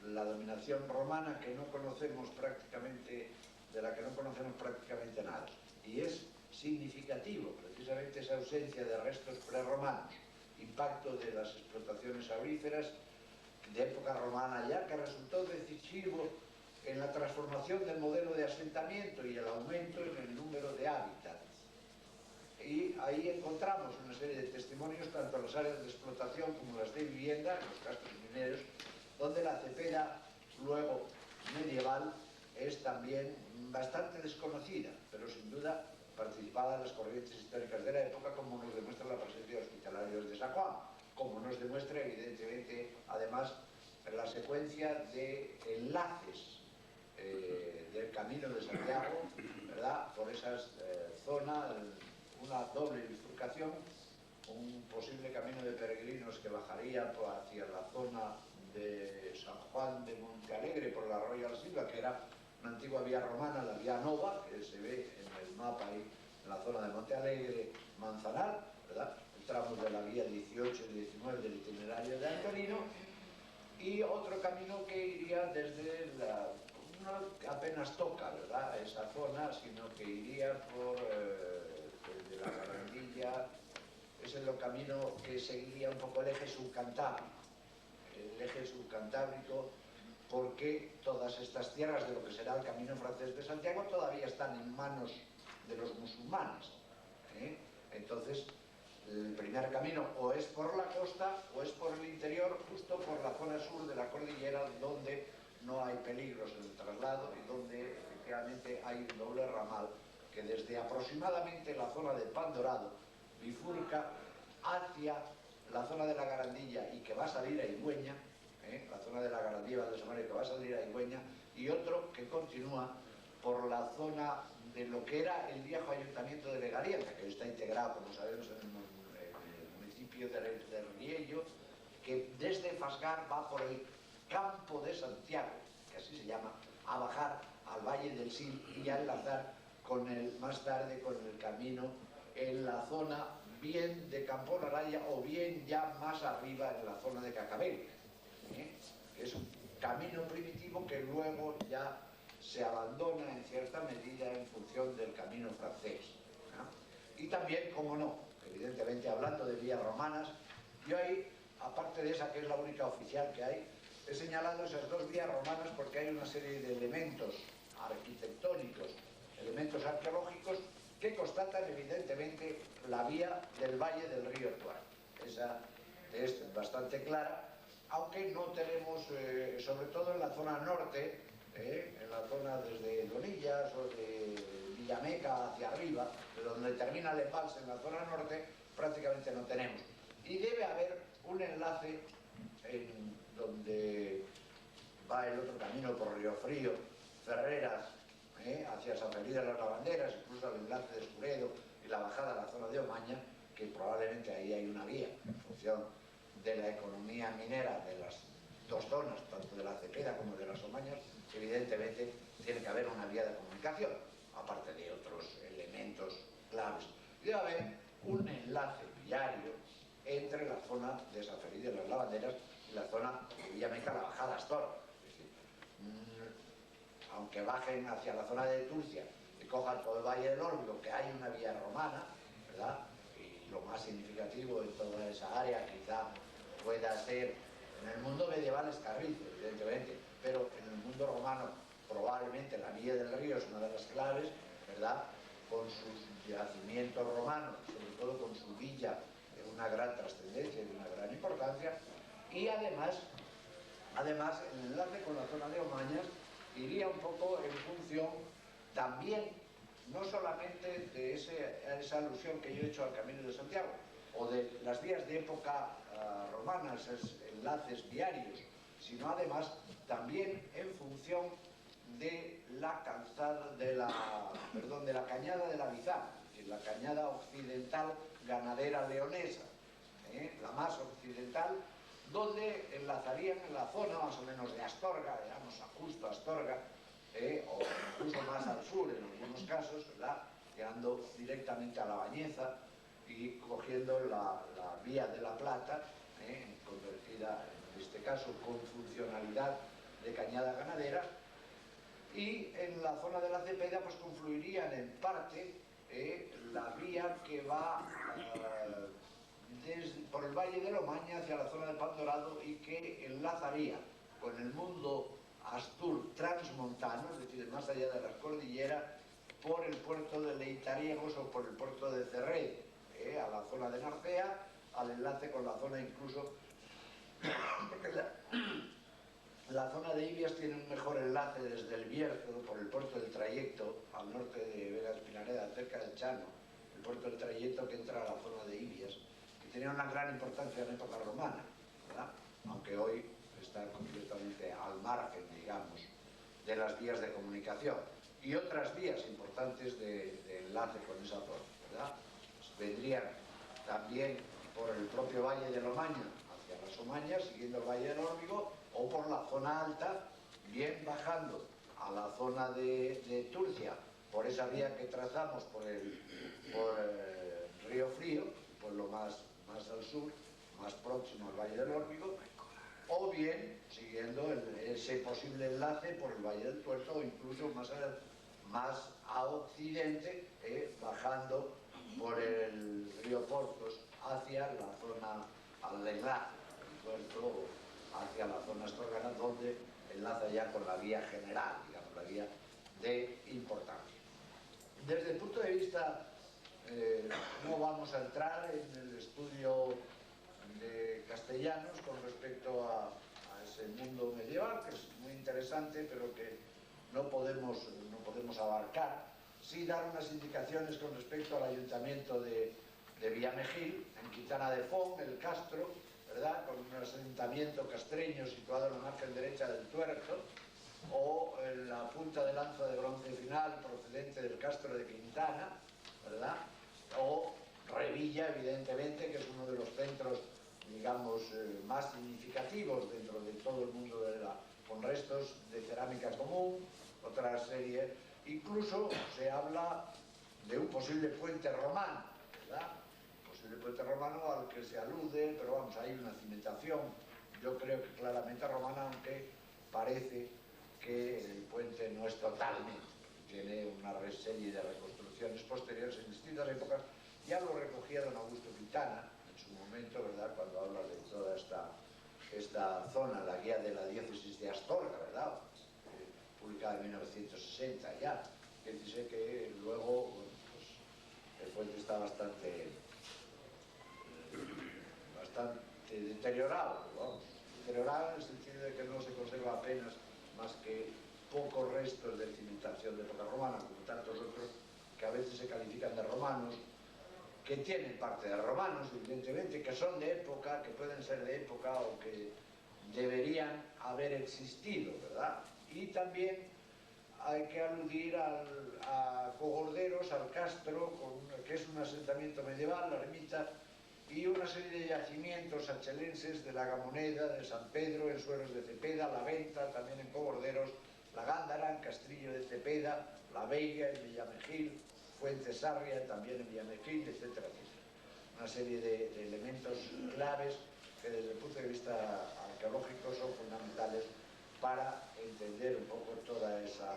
[SPEAKER 6] la dominación romana que no conocemos prácticamente, de la que no conocemos prácticamente nada. Y es significativo precisamente esa ausencia de restos prerromanos, impacto de las explotaciones auríferas de época romana ya, que resultó decisivo en la transformación del modelo de asentamiento y el aumento en el número de hábitats. Y ahí encontramos una serie de testimonios tanto en las áreas de explotación como las de vivienda, en los castros mineros, donde la Cepeda luego medieval es también bastante desconocida, pero sin duda participada en las corrientes históricas de la época, como nos demuestra la presencia de hospitalarios de San Juan, como nos demuestra evidentemente además la secuencia de enlaces del Camino de Santiago, ¿verdad?, por esas zonas, una doble bifurcación, un posible camino de peregrinos que bajaría hacia la zona de San Juan de Montealegre por la Royal Silva, que era una antigua vía romana, la vía Nova, que se ve en el mapa ahí, en la zona de Montealegre, Manzanar, ¿verdad?, el tramo de la vía 18 y 19 del itinerario de Antonino, y otro camino que iría desde no apenas toca, ¿verdad?, esa zona, sino que iría por desde la Garandilla. Es el camino que seguiría un poco el eje subcantábrico, porque todas estas tierras de lo que será el camino francés de Santiago todavía están en manos de los musulmanes, ¿eh? Entonces, el primer camino o es por la costa o es por el interior, justo por la zona sur de la cordillera, donde no hay peligros en el traslado y donde efectivamente hay un doble ramal que desde aproximadamente la zona de Pan Dorado bifurca hacia la zona de la Garandilla y que va a salir a Igüeña, la zona de la Garandilla de Samaria que va a salir a Igüeña, y otro que continúa por la zona de lo que era el viejo ayuntamiento de Legarienza, que hoy está integrado, como sabemos, en el municipio de Riello, que desde Fasgar va por el Campo de Santiago, que así se llama, a bajar al Valle del Sil y a enlazar más tarde con el camino en la zona bien de Campo Naraya o bien ya más arriba en la zona de Cacabel, que es un camino primitivo que luego ya se abandona en cierta medida en función del camino francés, ¿no? Y también, como no, evidentemente hablando de vías romanas, yo ahí, aparte de esa que es la única oficial que hay, he señalado esas dos vías romanas porque hay una serie de elementos arquitectónicos, elementos arqueológicos que constatan evidentemente la vía del valle del río Tuar. Esa es bastante clara, aunque no tenemos, sobre todo en la zona norte, en la zona desde Donillas o de Villameca hacia arriba, de donde termina el embalse en la zona norte, prácticamente no tenemos. Y debe haber un enlace en donde va el otro camino por Río Frío, Ferreras, hacia San Feliz de las Lavanderas, incluso el enlace de Escuredo y la bajada a la zona de Omaña, que probablemente ahí hay una vía, en función de la economía minera de las dos zonas, tanto de la Cepeda como de las Omañas, evidentemente tiene que haber una vía de comunicación, aparte de otros elementos claves. Y debe haber un enlace viario entre la zona de San Feliz de las Lavanderas y la zona de Villameca, la bajada a Astorga. Es decir, aunque bajen hacia la zona de Turcia y cojan todo el Valle del Órbigo, que hay una vía romana, ¿verdad?, y lo más significativo de toda esa área quizá pueda ser, en el mundo medieval es Carrizo, evidentemente, pero en el mundo romano probablemente la vía del río es una de las claves, ¿verdad?, con sus yacimientos romanos, sobre todo con su villa de una gran trascendencia y de una gran importancia, y además el enlace con la zona de Omañas iría un poco en función también, no solamente de esa alusión que yo he hecho al Camino de Santiago, o de las vías de época romana, esos enlaces viarios, sino además también en función de la calzada de la cañada de la Bizán, es decir, la cañada occidental ganadera leonesa, la más occidental, donde enlazarían en la zona más o menos de Astorga, digamos, a justo Astorga, o incluso más al sur en algunos casos, ¿verdad?, llegando directamente a La Bañeza y cogiendo la vía de la Plata, convertida en este caso con funcionalidad de cañada ganadera, y en la zona de la Cepeda pues confluirían en parte la vía que va por el Valle de Lomaña hacia la zona de Pan Dorado y que enlazaría con el mundo astur transmontano, es decir, más allá de las cordilleras, por el puerto de Leitariegos o por el puerto de Cerré, a la zona de Narcea, al enlace con la zona incluso, porque La zona de Ibias tiene un mejor enlace desde el Bierzo, por el puerto del Trayecto, al norte de Vega de Espinareda, cerca del Chano, el puerto del Trayecto que entra a la zona de Ibias, que tenía una gran importancia en época romana, ¿verdad? Aunque hoy está completamente al margen, digamos, de las vías de comunicación y otras vías importantes de enlace con esa zona, ¿verdad? Pues vendrían también por el propio Valle de Lomaña hacia las Omañas, siguiendo el Valle del Órbigo, o por la zona alta, bien bajando a la zona de Turcia, por esa vía que trazamos por el Río Frío, pues lo más al sur, más próximo al Valle del Órbigo, o bien siguiendo ese posible enlace por el Valle del Tuerto o incluso más a occidente, bajando por el río Portos hacia la zona, al enlace del Tuerto, hacia la zona astorgana, donde enlaza ya con la vía general, digamos, la vía de importancia. Desde el punto de vista, no vamos a entrar en el estudio de castellanos con respecto a ese mundo medieval, que es muy interesante, pero que no podemos abarcar. Sí dar unas indicaciones con respecto al ayuntamiento de Villamejil, en Quintana de Font, el Castro, ¿verdad?, con un asentamiento castreño situado en la margen derecha del Tuerto, o en la punta de lanza de bronce final procedente del Castro de Quintana, ¿verdad?, o Revilla, evidentemente, que es uno de los centros, digamos, más significativos dentro de todo el mundo con restos de cerámica común, otra serie. Incluso se habla de un posible puente romano, ¿verdad? Posible puente romano al que se alude, pero vamos, hay una cimentación, yo creo que claramente romana, aunque parece que el puente no es totalmente, tiene una serie de reconstrucciones posteriores en distintas épocas. Ya lo recogía don Augusto Quintana en su momento, ¿verdad?, cuando habla de toda esta zona, la guía de la diócesis de Astorga, ¿verdad?, publicada en 1960 ya, que dice que luego, bueno, pues, el puente está bastante deteriorado, vamos, deteriorado en el sentido de que no se conserva apenas más que pocos restos de cimentación de época romana, como tantos otros que a veces se califican de romanos, que tienen parte de romanos, evidentemente, que son de época, que pueden ser de época o que deberían haber existido, ¿verdad? Y también hay que aludir a Cogorderos, al Castro, que es un asentamiento medieval, la ermita, y una serie de yacimientos achelenses de la Gamoneda, de San Pedro, en Sueros de Cepeda, la Venta, también en Cogorderos, la Gándara, en Castillo de Cepeda, la Veiga, en Villamejil, Fuente Sarria, también en Villamejil, etcétera, etcétera. Una serie de elementos claves que desde el punto de vista arqueológico son fundamentales para entender un poco toda esa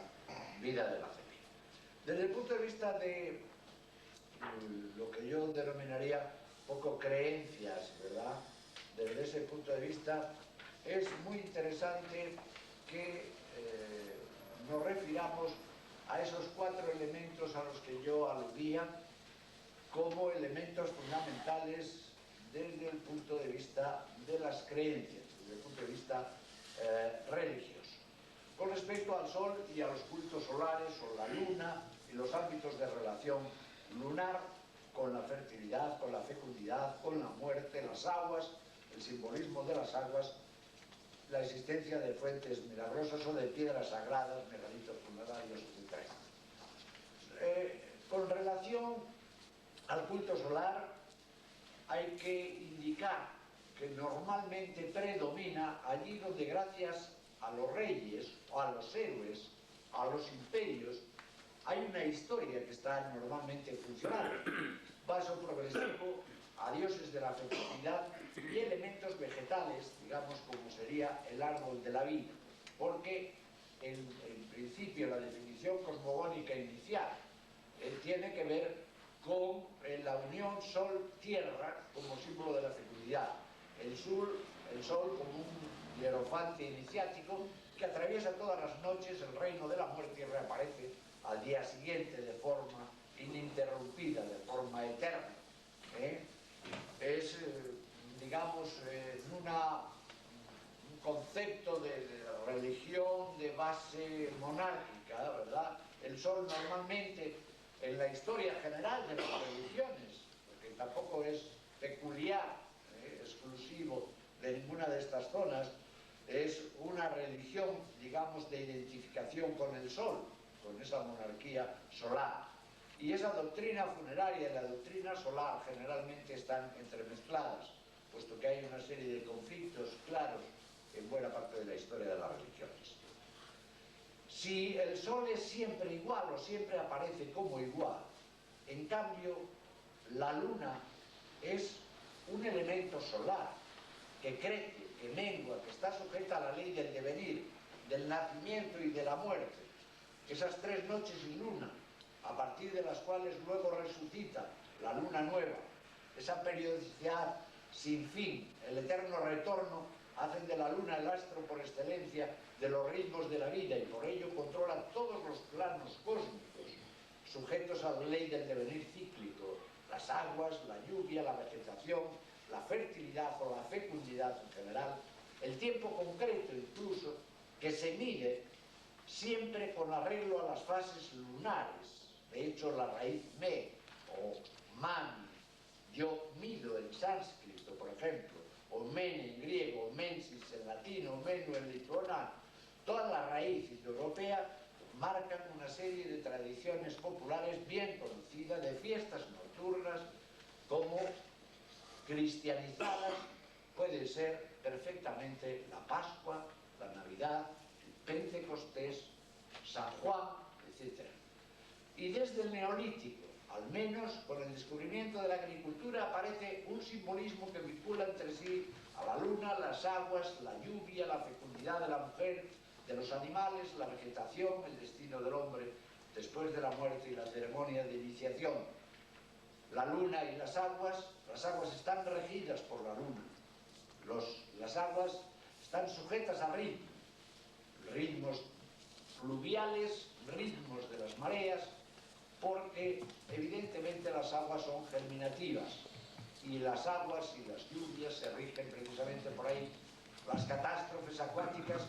[SPEAKER 6] vida de la cepilla. Desde el punto de vista de lo que yo denominaría poco creencias, ¿verdad?, desde ese punto de vista es muy interesante que nos refiramos a esos 4 elementos a los que yo aludía como elementos fundamentales desde el punto de vista de las creencias, desde el punto de vista religioso. Con respecto al sol y a los cultos solares o la luna y los ámbitos de relación lunar con la fertilidad, con la fecundidad, con la muerte, las aguas, el simbolismo de las aguas, la existencia de fuentes milagrosas o de piedras sagradas, megalitos funerarios, etc. Con relación al culto solar, hay que indicar que normalmente predomina allí donde, gracias a los reyes o a los héroes, a los imperios, hay una historia que está normalmente funcionando. Paso progresivo a dioses de la fecundidad y elementos vegetales, digamos, como sería el árbol de la vida, porque en principio la definición cosmogónica inicial tiene que ver con la unión sol-tierra como símbolo de la fecundidad, el sol como un hierofante iniciático que atraviesa todas las noches el reino de la muerte y reaparece al día siguiente de forma ininterrumpida, de forma eterna. Es, digamos, un concepto de religión de base monárquica, ¿verdad? El sol normalmente, en la historia general de las religiones, porque tampoco es peculiar, exclusivo de ninguna de estas zonas, es una religión, digamos, de identificación con el sol, con esa monarquía solar. Y esa doctrina funeraria y la doctrina solar generalmente están entremezcladas, puesto que hay una serie de conflictos claros en buena parte de la historia de las religiones. Si el sol es siempre igual o siempre aparece como igual, en cambio la luna es un elemento solar que crece, que mengua, que está sujeta a la ley del devenir, del nacimiento y de la muerte. Esas 3 noches sin luna, a partir de las cuales luego resucita la luna nueva, esa periodicidad sin fin, el eterno retorno, hacen de la luna el astro por excelencia de los ritmos de la vida y por ello controla todos los planos cósmicos sujetos a la ley del devenir cíclico, las aguas, la lluvia, la vegetación, la fertilidad o la fecundidad en general, el tiempo concreto incluso, que se mide siempre con arreglo a las fases lunares. De hecho, la raíz me o mami, yo mido en sánscrito, por ejemplo, o mene en griego, o mensis en latino, o menu en lituano, toda la raíz indoeuropea marcan una serie de tradiciones populares bien conocidas de fiestas nocturnas como cristianizadas puede ser perfectamente la Pascua, la Navidad, el Pentecostés, San Juan, etc. Y desde el Neolítico, al menos con el descubrimiento de la agricultura, aparece un simbolismo que vincula entre sí a la luna, las aguas, la lluvia, la fecundidad de la mujer, de los animales, la vegetación, el destino del hombre después de la muerte y la ceremonia de iniciación. La luna y las aguas están regidas por la luna. Las aguas están sujetas a ritmos fluviales, ritmos de las mareas, porque evidentemente las aguas son germinativas y las aguas y las lluvias se rigen precisamente por ahí. Las catástrofes acuáticas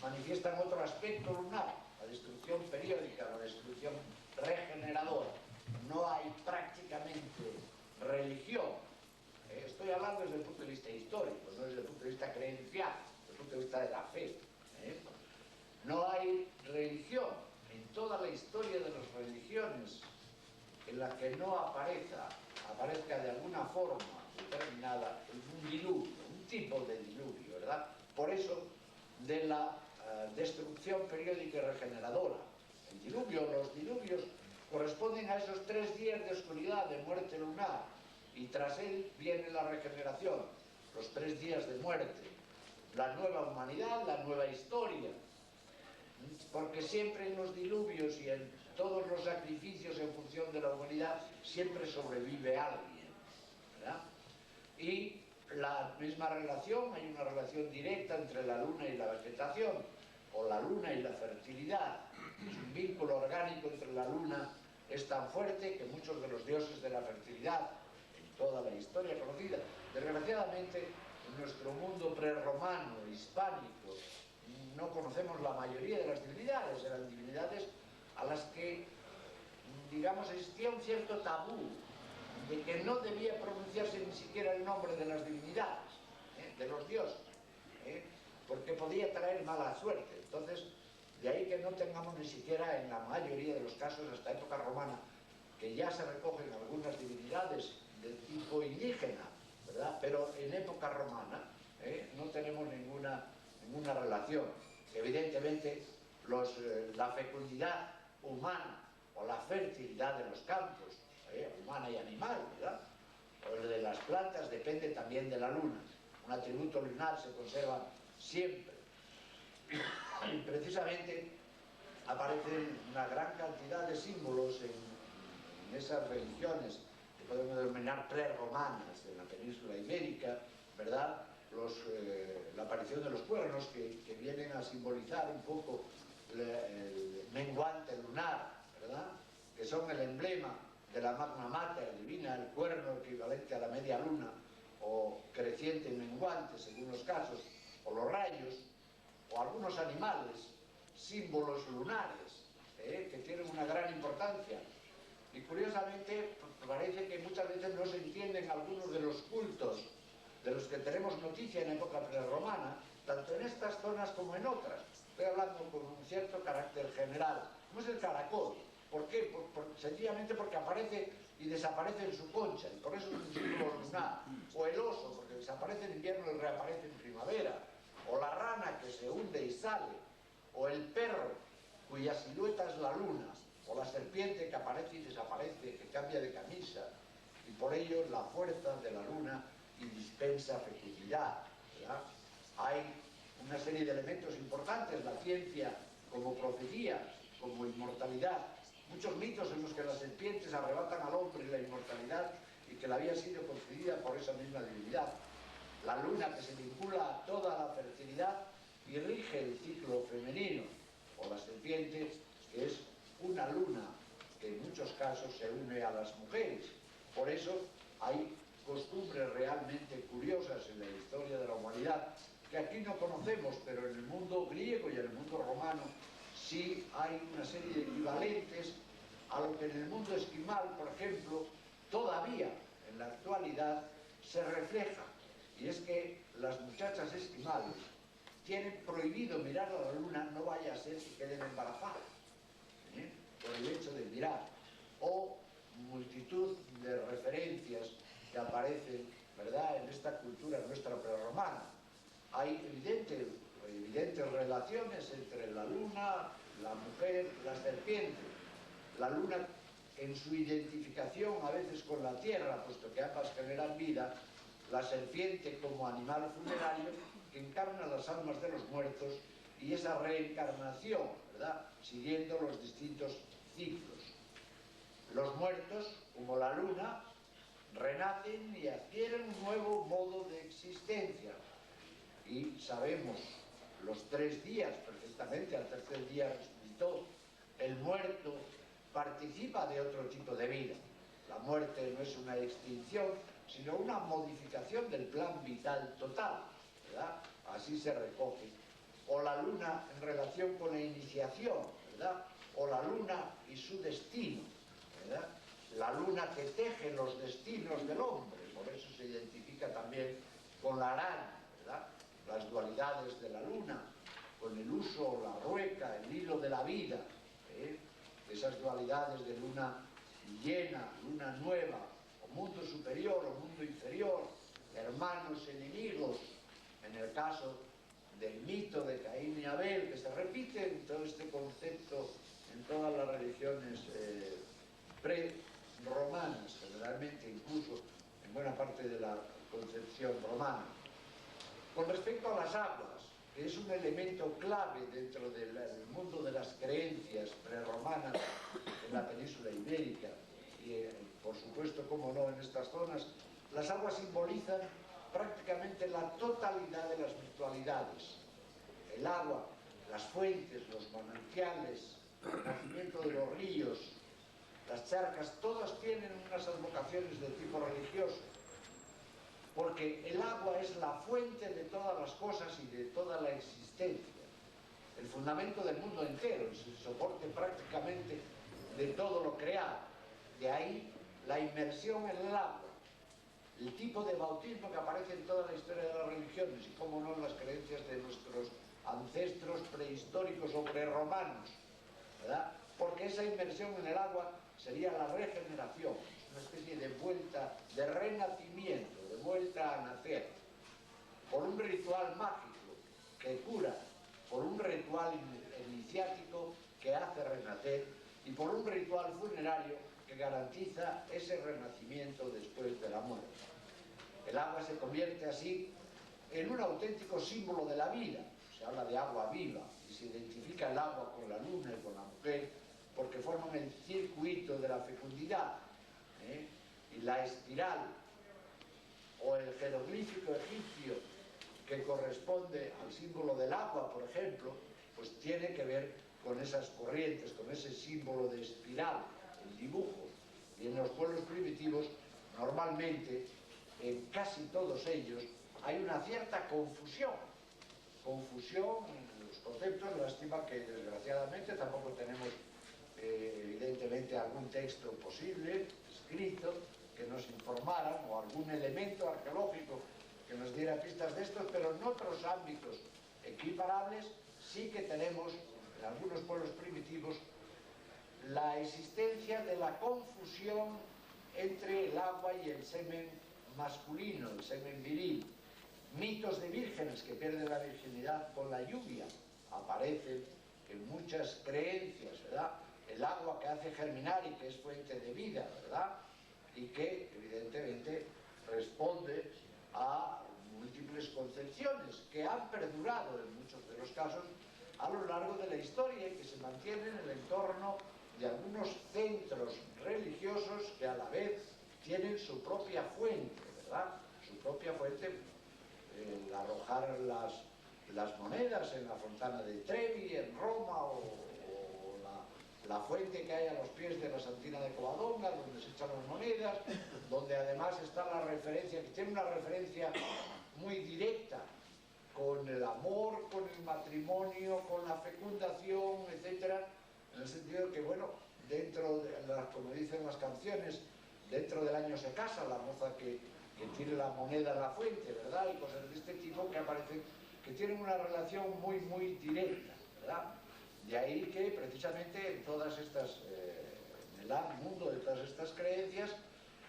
[SPEAKER 6] manifiestan otro aspecto lunar, la destrucción periódica, la destrucción regeneradora. No hay prácticamente religión, estoy hablando desde el punto de vista histórico, no desde el punto de vista creencial, desde el punto de vista de la fe. No hay religión en toda la historia de las religiones en la que no aparezca de alguna forma determinada un diluvio, un tipo de diluvio, ¿verdad? Por eso de la destrucción periódica y regeneradora. Los diluvios corresponden a esos 3 días de oscuridad, de muerte lunar, y tras él viene la regeneración, los 3 días de muerte, la nueva humanidad, la nueva historia, porque siempre en los diluvios y en todos los sacrificios en función de la humanidad siempre sobrevive alguien, ¿verdad? Y la misma relación, hay una relación directa entre la luna y la vegetación, o la luna y la fertilidad. Es un vínculo orgánico entre la luna, es tan fuerte que muchos de los dioses de la fertilidad, en toda la historia conocida, desgraciadamente en nuestro mundo prerromano, hispánico, no conocemos la mayoría de las divinidades, eran divinidades a las que, digamos, existía un cierto tabú, de que no debía pronunciarse ni siquiera el nombre de las divinidades, de los dioses, porque podía traer mala suerte. Entonces, de ahí que no tengamos ni siquiera en la mayoría de los casos, hasta época romana, que ya se recogen algunas divinidades de tipo indígena, ¿verdad? Pero en época romana no tenemos ninguna relación. Evidentemente, la fecundidad humana o la fertilidad de los campos, humana y animal, ¿verdad? O el de las plantas depende también de la luna. Un atributo lunar se conserva siempre. Y precisamente aparecen una gran cantidad de símbolos en esas religiones que podemos denominar prerromanas en la península ibérica, ¿verdad? La aparición de los cuernos que vienen a simbolizar un poco el menguante lunar, ¿verdad? Que son el emblema de la magna mater divina, el cuerno equivalente a la media luna o creciente y menguante según los casos, o los rayos, o algunos animales, símbolos lunares, que tienen una gran importancia. Y curiosamente parece que muchas veces no se entienden algunos de los cultos de los que tenemos noticia en época prerromana, tanto en estas zonas como en otras. Estoy hablando con un cierto carácter general. ¿Cómo es el caracol? ¿Por qué? Sencillamente porque aparece y desaparece en su concha, y por eso es un símbolo lunar. O el oso, porque desaparece en invierno y reaparece en primavera. O la rana, que se hunde y sale. O el perro, cuya silueta es la luna. O la serpiente, que aparece y desaparece, que cambia de camisa. Y por ello la fuerza de la luna y dispensa fecundidad, ¿verdad? Hay una serie de elementos importantes, la ciencia como profecía, como inmortalidad, muchos mitos en los que las serpientes arrebatan al hombre la inmortalidad y que le había sido concedida por esa misma divinidad. La luna, que se vincula a toda la fertilidad y rige el ciclo femenino, o la serpiente, que es una luna que en muchos casos se une a las mujeres. Por eso hay costumbres realmente curiosas en la historia de la humanidad que aquí no conocemos, pero en el mundo griego y en el mundo romano sí hay una serie de equivalentes a lo que en el mundo esquimal, por ejemplo, todavía en la actualidad se refleja. Y es que las muchachas esquimales tienen prohibido mirar a la luna, no vaya a ser que queden embarazadas, por el hecho de mirar. O multitud de referencias que aparecen, ¿verdad?, en esta cultura nuestra prerromana. Hay evidentes relaciones entre la luna, la mujer, la serpiente. La luna, en su identificación a veces con la tierra, puesto que ambas generan vida, la serpiente como animal funerario que encarna las almas de los muertos y esa reencarnación, ¿verdad?, siguiendo los distintos ciclos. Los muertos, como la luna, renacen y adquieren un nuevo modo de existencia. Y sabemos los 3 días perfectamente, al tercer día resucitó. El muerto participa de otro tipo de vida. La muerte no es una extinción, sino una modificación del plan vital total, ¿verdad? Así se recoge. O la luna en relación con la iniciación, ¿verdad? O la luna y su destino, ¿verdad? La luna que teje los destinos del hombre, por eso se identifica también con la araña, ¿verdad? Las dualidades de la luna, con el uso, la rueca, el hilo de la vida, esas dualidades de luna llena, luna nueva, o mundo superior o mundo inferior, hermanos, enemigos, en el caso del mito de Caín y Abel, que se repite en todo este concepto en todas las religiones pre-romanas, generalmente incluso en buena parte de la concepción romana. Con respecto a las aguas, que es un elemento clave dentro del mundo de las creencias prerromanas en la península ibérica y por supuesto, como no, en estas zonas, las aguas simbolizan prácticamente la totalidad de las virtualidades. El agua, las fuentes, los manantiales, el nacimiento de los ríos, las charcas, todas tienen unas advocaciones de tipo religioso, porque el agua es la fuente de todas las cosas y de toda la existencia, el fundamento del mundo entero, es el soporte prácticamente de todo lo creado. De ahí la inmersión en el agua, el tipo de bautismo que aparece en toda la historia de las religiones y, cómo no, en las creencias de nuestros ancestros prehistóricos o prerromanos, ¿verdad? Porque esa inmersión en el agua sería la regeneración, una especie de vuelta, de renacimiento, de vuelta a nacer, por un ritual mágico que cura, por un ritual iniciático que hace renacer y por un ritual funerario que garantiza ese renacimiento después de la muerte. El agua se convierte así en un auténtico símbolo de la vida. Se habla de agua viva y se identifica el agua con la luna y con la mujer porque forman el circuito de la fecundidad, y la espiral o el jeroglífico egipcio que corresponde al símbolo del agua, por ejemplo, pues tiene que ver con esas corrientes, con ese símbolo de espiral, el dibujo. Y en los pueblos primitivos, normalmente, en casi todos ellos, hay una cierta confusión los conceptos. Lástima que desgraciadamente tampoco tenemos evidentemente algún texto posible, escrito, que nos informaran, o algún elemento arqueológico que nos diera pistas de estos, pero en otros ámbitos equiparables sí que tenemos en algunos pueblos primitivos la existencia de la confusión entre el agua y el semen masculino, el semen viril. Mitos de vírgenes que pierden la virginidad con la lluvia aparecen en muchas creencias, ¿verdad? El agua que hace germinar y que es fuente de vida, ¿verdad? Y que evidentemente responde a múltiples concepciones que han perdurado en muchos de los casos a lo largo de la historia y que se mantienen en el entorno de algunos centros religiosos que a la vez tienen su propia fuente, ¿verdad? Su propia fuente, el arrojar las monedas en la Fontana de Trevi, en Roma, o la fuente que hay a los pies de la Santina de Covadonga, donde se echan las monedas, donde además está la referencia, que tiene una referencia muy directa con el amor, con el matrimonio, con la fecundación, etcétera, en el sentido de que, bueno, dentro de como dicen las canciones, dentro del año se casa la moza que tiene la moneda en la fuente, ¿verdad? Y cosas de este tipo que aparecen, que tienen una relación muy, muy directa, ¿verdad? De ahí que precisamente en todas estas, en el mundo de todas estas creencias,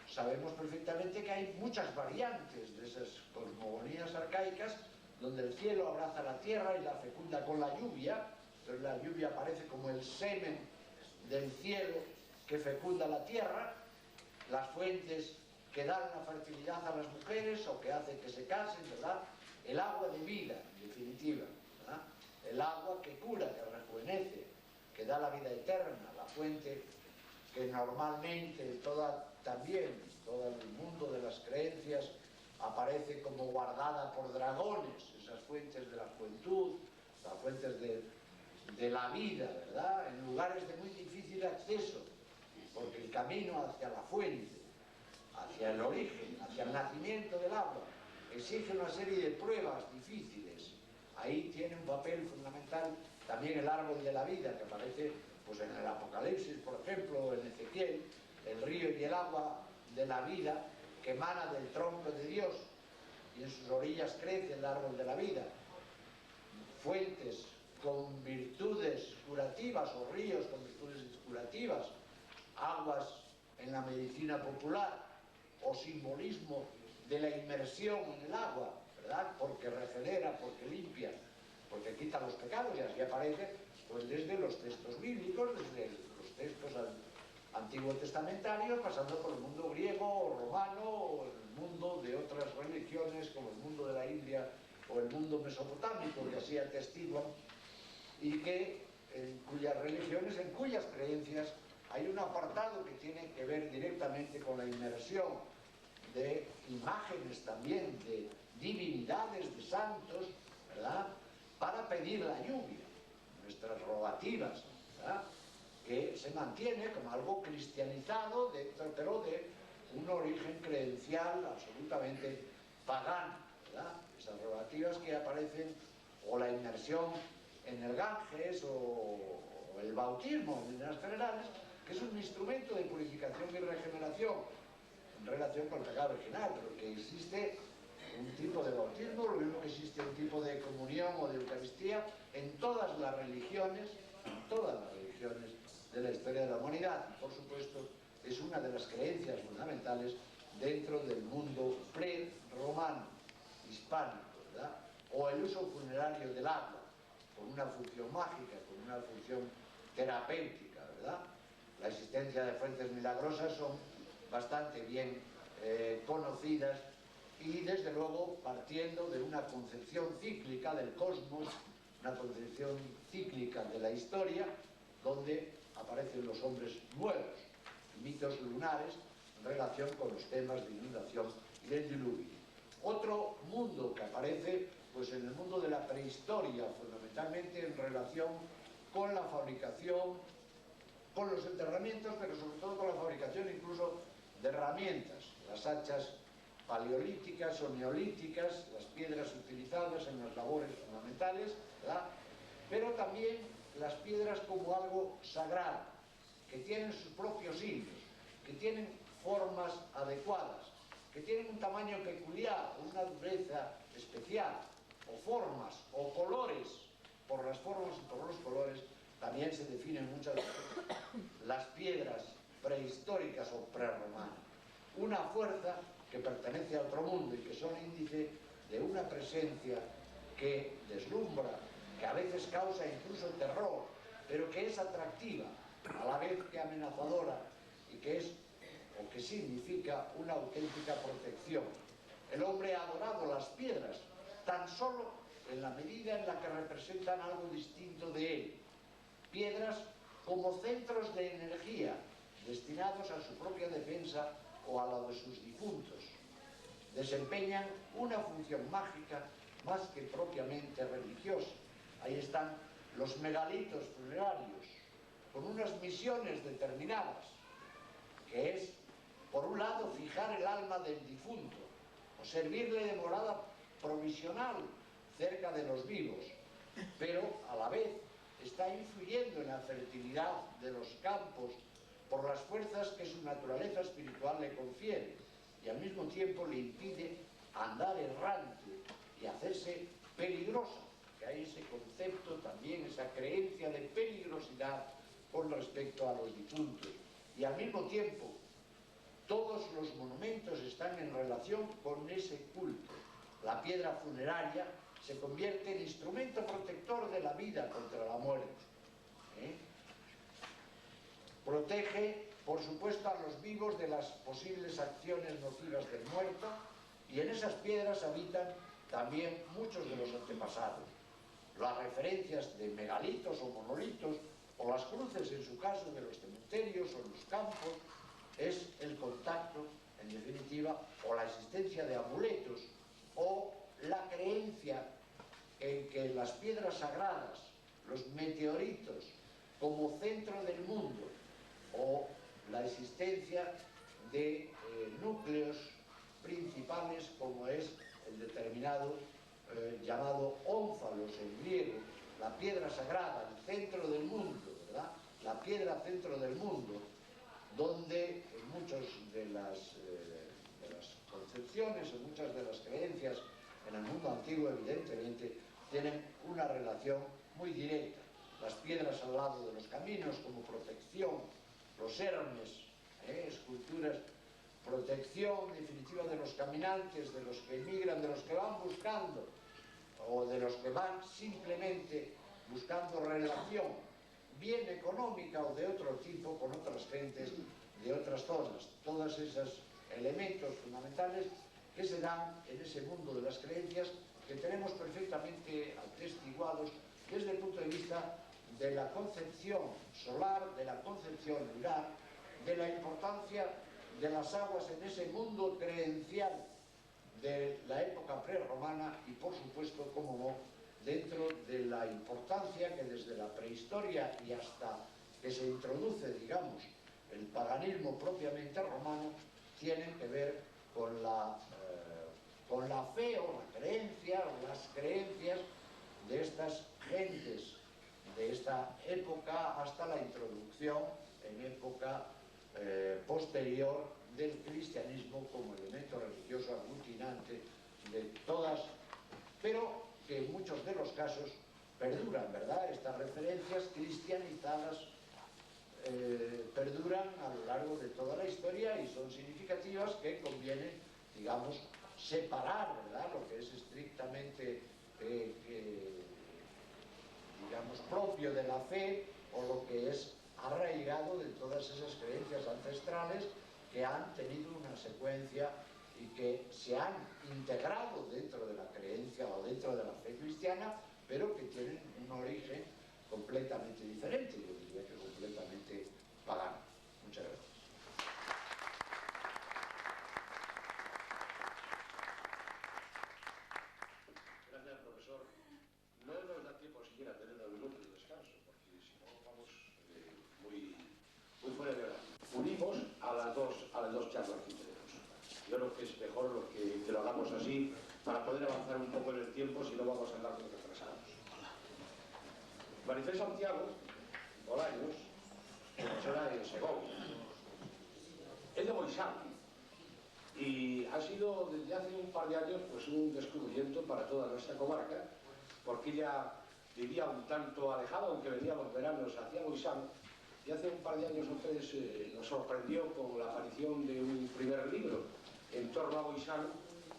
[SPEAKER 6] sabemos perfectamente que hay muchas variantes de esas cosmogonías arcaicas, donde el cielo abraza la tierra y la fecunda con la lluvia. Entonces la lluvia aparece como el semen del cielo que fecunda la tierra, las fuentes que dan la fertilidad a las mujeres o que hacen que se casen, ¿verdad? El agua de vida, en definitiva, ¿verdad? El agua que cura, que rejuvenece, que da la vida eterna, la fuente que normalmente también todo el mundo de las creencias aparece como guardada por dragones, esas fuentes de la juventud, las fuentes de la vida, ¿verdad? En lugares de muy difícil acceso, porque el camino hacia la fuente, hacia el origen, hacia el nacimiento del agua, exige una serie de pruebas difíciles. Ahí tiene un papel fundamental también el árbol de la vida, que aparece pues, en el Apocalipsis, por ejemplo, en Ezequiel, el río y el agua de la vida que emana del tronco de Dios, y en sus orillas crece el árbol de la vida. Fuentes con virtudes curativas, o ríos con virtudes curativas, aguas en la medicina popular, o simbolismo de la inmersión en el agua, ¿verdad? Porque regenera, porque limpia, porque quita los pecados, y así aparece pues desde los textos bíblicos, desde los textos antiguos testamentarios, pasando por el mundo griego o romano, o el mundo de otras religiones como el mundo de la India o el mundo mesopotámico, que así atestiguan, y que en cuyas religiones, en cuyas creencias hay un apartado que tiene que ver directamente con la inmersión de imágenes también, de divinidades, de santos, ¿verdad? Para pedir la lluvia, nuestras rogativas, ¿verdad? Que se mantiene como algo cristianizado, pero de un origen creencial absolutamente pagano, ¿verdad? Esas rogativas que aparecen, o la inmersión en el Ganges, o el bautismo en líneas generales, que es un instrumento de purificación y regeneración en relación con el pecado original, pero que existe un tipo de bautismo, lo mismo que existe un tipo de comunión o de Eucaristía en todas las religiones de la historia de la humanidad. Y por supuesto es una de las creencias fundamentales dentro del mundo pre-romano, hispánico, ¿verdad? O el uso funerario del agua, con una función mágica, con una función terapéutica, ¿verdad? La existencia de fuentes milagrosas son bastante bien conocidas, y desde luego partiendo de una concepción cíclica del cosmos, una concepción cíclica de la historia, donde aparecen los hombres nuevos, mitos lunares en relación con los temas de inundación y del diluvio. Otro mundo que aparece pues en el mundo de la prehistoria, fundamentalmente en relación con la fabricación, con los enterramientos, pero sobre todo con la fabricación incluso de herramientas, las hachas paleolíticas o neolíticas, las piedras utilizadas en las labores fundamentales, ¿verdad? pero también las piedras como algo sagrado, que tienen sus propios signos, que tienen formas adecuadas, que tienen un tamaño peculiar, una dureza especial, o formas, o colores. Por las formas y por los colores también se definen muchas veces las piedras prehistóricas o prerromanas. Una fuerza que pertenece a otro mundo y que son índice de una presencia que deslumbra, que a veces causa incluso terror, pero que es atractiva, a la vez que amenazadora, y que es, o que significa, una auténtica protección. El hombre ha adorado las piedras, tan solo en la medida en la que representan algo distinto de él. Piedras como centros de energía, destinados a su propia defensa o a la de sus difuntos. Desempeñan una función mágica más que propiamente religiosa. Ahí están los megalitos funerarios, con unas misiones determinadas, que es, por un lado, fijar el alma del difunto, o servirle de morada provisional cerca de los vivos, pero a la vez está influyendo en la fertilidad de los campos por las fuerzas que su naturaleza espiritual le confiere, y al mismo tiempo le impide andar errante y hacerse peligrosa, que hay ese concepto también, esa creencia de peligrosidad con respecto a los difuntos. Y al mismo tiempo, todos los monumentos están en relación con ese culto. La piedra funeraria se convierte en instrumento protector de la vida contra la muerte. Protege, por supuesto, a los vivos de las posibles acciones nocivas del muerto, y en esas piedras habitan también muchos de los antepasados. Las referencias de megalitos o monolitos, o las cruces, en su caso, de los cementerios o los campos, es el contacto, en definitiva, o la existencia de amuletos, o la creencia en que las piedras sagradas, los meteoritos, como centro del mundo, o la existencia de núcleos principales, como es el determinado llamado ónfalos en griego, la piedra sagrada, el centro del mundo, ¿verdad? La piedra centro del mundo, donde muchas de las concepciones o muchas de las creencias en el mundo antiguo, evidentemente, tienen una relación muy directa. Las piedras al lado de los caminos como protección, los hermes, esculturas, protección definitiva de los caminantes, de los que emigran, de los que van buscando, o de los que van simplemente buscando relación, bien económica o de otro tipo, con otras gentes de otras zonas. Todos esos elementos fundamentales que se dan en ese mundo de las creencias, que tenemos perfectamente atestiguados desde el punto de vista de la concepción solar, de la concepción lunar, de la importancia de las aguas en ese mundo creencial de la época prerromana, y por supuesto, como no, dentro de la importancia que desde la prehistoria y hasta que se introduce, digamos, el paganismo propiamente romano, tienen que ver con la fe o la creencia o las creencias de estas gentes de esta época hasta la introducción en época posterior del cristianismo como elemento religioso aglutinante de todas, pero que en muchos de los casos perduran, ¿verdad? Estas referencias cristianizadas perduran a lo largo de toda la historia y son significativas, que conviene, digamos, separar, ¿verdad?, lo que es estrictamente digamos, propio de la fe, o lo que es arraigado de todas esas creencias ancestrales que han tenido una secuencia y que se han integrado dentro de la creencia o dentro de la fe cristiana, pero que tienen un origen completamente diferente, yo diría que completamente pagano. Muchas gracias.
[SPEAKER 5] Gracias, profesor. No nos da tiempo siquiera a tener 9 minutos de descanso, porque si no vamos muy fuera de hora. Unimos a las dos charlas que tenemos. Yo creo que es mejor que lo hagamos así, para poder avanzar un poco en el tiempo, si no vamos a andar muy retrasados. Marifé Santiago Bolaños, profesora de Segovia, es de Boixán y ha sido desde hace un par de años pues un descubrimiento para toda nuestra comarca, porque ella vivía un tanto alejada, aunque venía los veranos hacia Boixán, y hace un par de años o tres nos sorprendió con la aparición de un primer libro en torno a Boixán,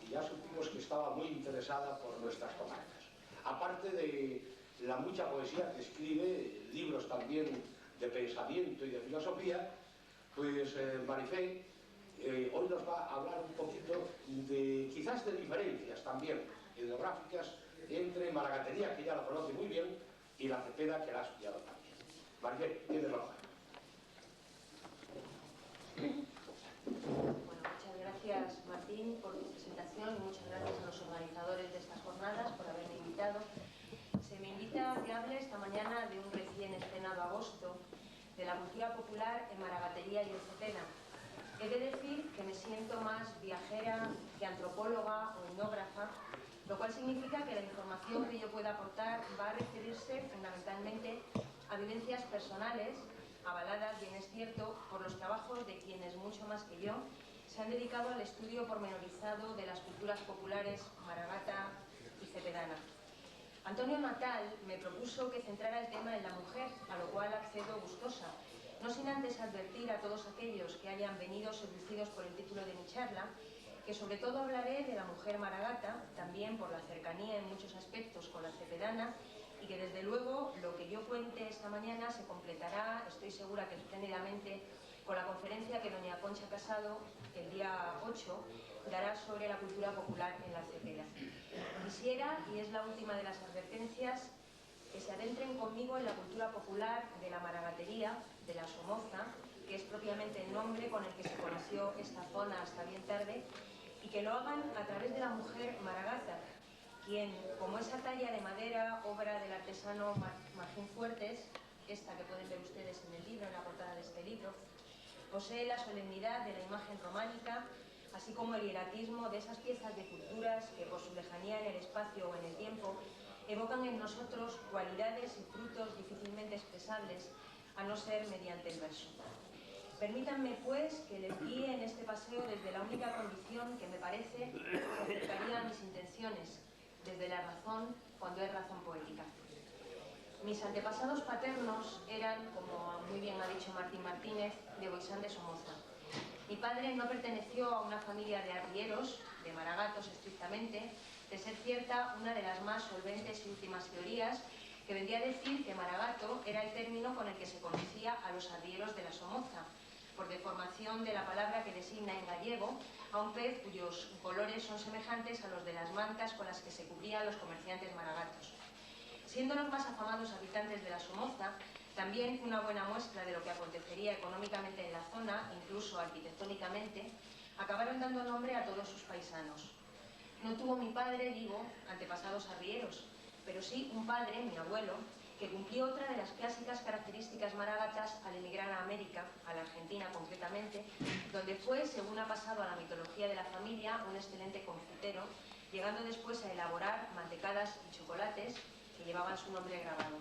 [SPEAKER 5] y ya supimos que estaba muy interesada por nuestras comarcas. Aparte de la mucha poesía que escribe, libros también de pensamiento y de filosofía, pues Marifé hoy nos va a hablar un poquito de, quizás de diferencias también etnográficas entre Maragatería, que ya la conoce muy bien, y la Cepeda, que la ha estudiado también. Marifé, tienes la hoja.
[SPEAKER 7] Bueno, muchas gracias Martín por tu presentación y muchas gracias a los organizadores de estas jornadas por haberme invitado. Se me invita a que hable esta mañana de un recién estrenado agosto de la cultura popular en Maragatería y en Cepeda. He de decir que me siento más viajera que antropóloga o etnógrafa, lo cual significa que la información que yo pueda aportar va a referirse fundamentalmente a vivencias personales, avaladas, bien es cierto, por los trabajos de quienes, mucho más que yo, se han dedicado al estudio pormenorizado de las culturas populares maragata y cepedana. Antonio Natal me propuso que centrara el tema en la mujer, a lo cual accedo gustosa, no sin antes advertir a todos aquellos que hayan venido seducidos por el título de mi charla, que sobre todo hablaré de la mujer maragata, también por la cercanía en muchos aspectos con la cepedana, y que desde luego lo que yo cuente esta mañana se completará, estoy segura que espléndidamente, con la conferencia que doña Concha Casado, el día 8, dará sobre la cultura popular en la Cepeda. Quisiera, y es la última de las advertencias, que se adentren conmigo en la cultura popular de la maragatería, de la Somoza, que es propiamente el nombre con el que se conoció esta zona hasta bien tarde, y que lo hagan a través de la mujer maragata, quien, como esa talla de madera, obra del artesano Martín Fuertes, esta que pueden ver ustedes en el libro, en la portada de este libro, posee la solemnidad de la imagen románica, así como el hieratismo de esas piezas de culturas que, por su lejanía en el espacio o en el tiempo, evocan en nosotros cualidades y frutos difícilmente expresables, a no ser mediante el verso. Permítanme, pues, que les guíe en este paseo desde la única condición que me parece que acercaría a mis intenciones, desde la razón, cuando es razón poética. Mis antepasados paternos eran, como muy bien ha dicho Martín Martínez, de Boixán de Somoza. Mi padre no perteneció a una familia de arrieros, de maragatos estrictamente, de ser cierta una de las más solventes y últimas teorías, que vendría a decir que maragato era el término con el que se conocía a los arrieros de la Somoza, por deformación de la palabra que designa en gallego a un pez cuyos colores son semejantes a los de las mantas con las que se cubrían los comerciantes maragatos. Siendo los más afamados habitantes de la Somoza, también una buena muestra de lo que acontecería económicamente en la zona, incluso arquitectónicamente, acabaron dando nombre a todos sus paisanos. No tuvo mi padre, digo, antepasados arrieros, pero sí un padre, mi abuelo, que cumplió otra de las clásicas características maragatas al emigrar a América, a la Argentina concretamente, donde fue, según ha pasado a la mitología de la familia, un excelente confitero, llegando después a elaborar mantecadas y chocolates que llevaban su nombre grabado.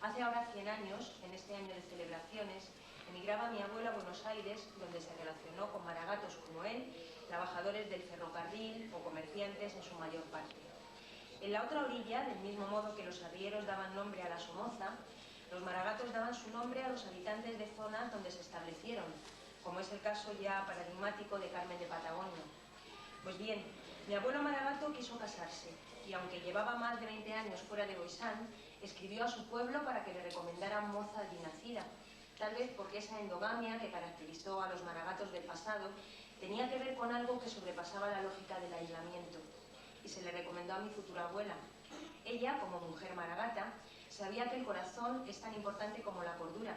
[SPEAKER 7] Hace ahora 100 años, en este año de celebraciones, emigraba mi abuelo a Buenos Aires, donde se relacionó con maragatos como él, trabajadores del ferrocarril o comerciantes en su mayor parte. En la otra orilla, del mismo modo que los arrieros daban nombre a la Somoza, los maragatos daban su nombre a los habitantes de zonas donde se establecieron, como es el caso ya paradigmático de Carmen de Patagonia. Pues bien, mi abuelo maragato quiso casarse, y aunque llevaba más de 20 años fuera de Boixán, escribió a su pueblo para que le recomendaran moza allí nacida, tal vez porque esa endogamia que caracterizó a los maragatos del pasado tenía que ver con algo que sobrepasaba la lógica del aislamiento, y se le recomendó a mi futura abuela. Ella, como mujer maragata, sabía que el corazón es tan importante como la cordura,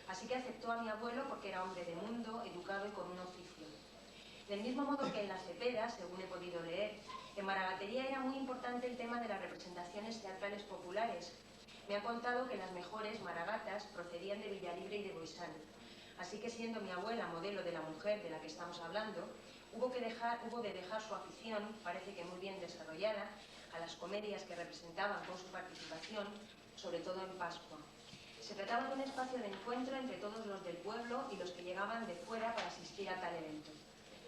[SPEAKER 7] así que aceptó a mi abuelo porque era hombre de mundo, educado y con un oficio. Del mismo modo que en la Cepeda, según he podido leer, en Maragatería era muy importante el tema de las representaciones teatrales populares. Me ha contado que las mejores maragatas procedían de Villalibre y de Boixán. Así que, siendo mi abuela modelo de la mujer de la que estamos hablando, hubo de dejar su afición, parece que muy bien desarrollada, a las comedias que representaban con su participación, sobre todo en Pascua. Se trataba de un espacio de encuentro entre todos los del pueblo y los que llegaban de fuera para asistir a tal evento.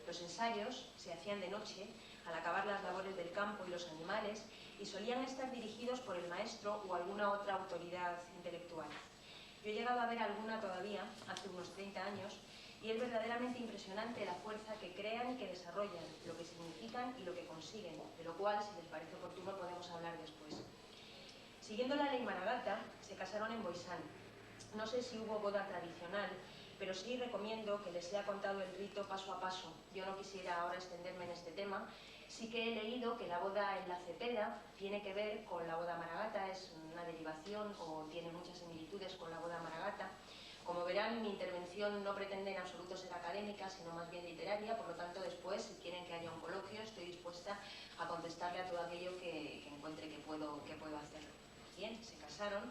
[SPEAKER 7] Los ensayos se hacían de noche, al acabar las labores del campo y los animales, y solían estar dirigidos por el maestro o alguna otra autoridad intelectual. Yo he llegado a ver alguna todavía, hace unos 30 años, y es verdaderamente impresionante la fuerza que crean y que desarrollan, lo que significan y lo que consiguen, de lo cual, si les parece oportuno, podemos hablar después. Siguiendo la ley Maragata, se casaron en Boisán. No sé si hubo boda tradicional, pero sí recomiendo que les sea contado el rito paso a paso. Yo no quisiera ahora extenderme en este tema. Sí que he leído que la boda en la Cepeda tiene que ver con la boda Maragata, es una derivación o tiene muchas similitudes con la boda Maragata. Como verán, mi intervención no pretende en absoluto ser académica, sino más bien literaria, por lo tanto, después, si quieren que haya un coloquio, estoy dispuesta a contestarle a todo aquello que encuentre que puedo hacerlo. Bien, se casaron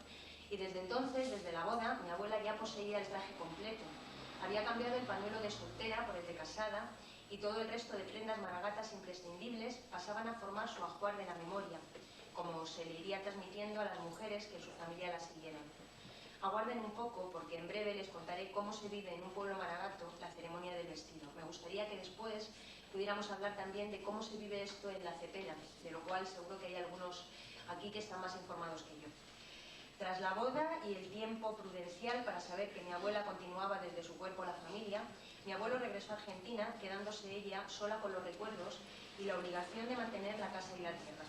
[SPEAKER 7] y desde entonces, desde la boda, mi abuela ya poseía el traje completo. Había cambiado el pañuelo de soltera por el de casada y todo el resto de prendas maragatas imprescindibles pasaban a formar su ajuar de la memoria, como se le iría transmitiendo a las mujeres que en su familia la siguieran. Aguarden un poco, porque en breve les contaré cómo se vive en un pueblo maragato la ceremonia del vestido. Me gustaría que después pudiéramos hablar también de cómo se vive esto en la Cepeda, de lo cual seguro que hay algunos aquí que están más informados que yo. Tras la boda y el tiempo prudencial para saber que mi abuela continuaba desde su cuerpo la familia, mi abuelo regresó a Argentina, quedándose ella sola con los recuerdos y la obligación de mantener la casa y la tierra.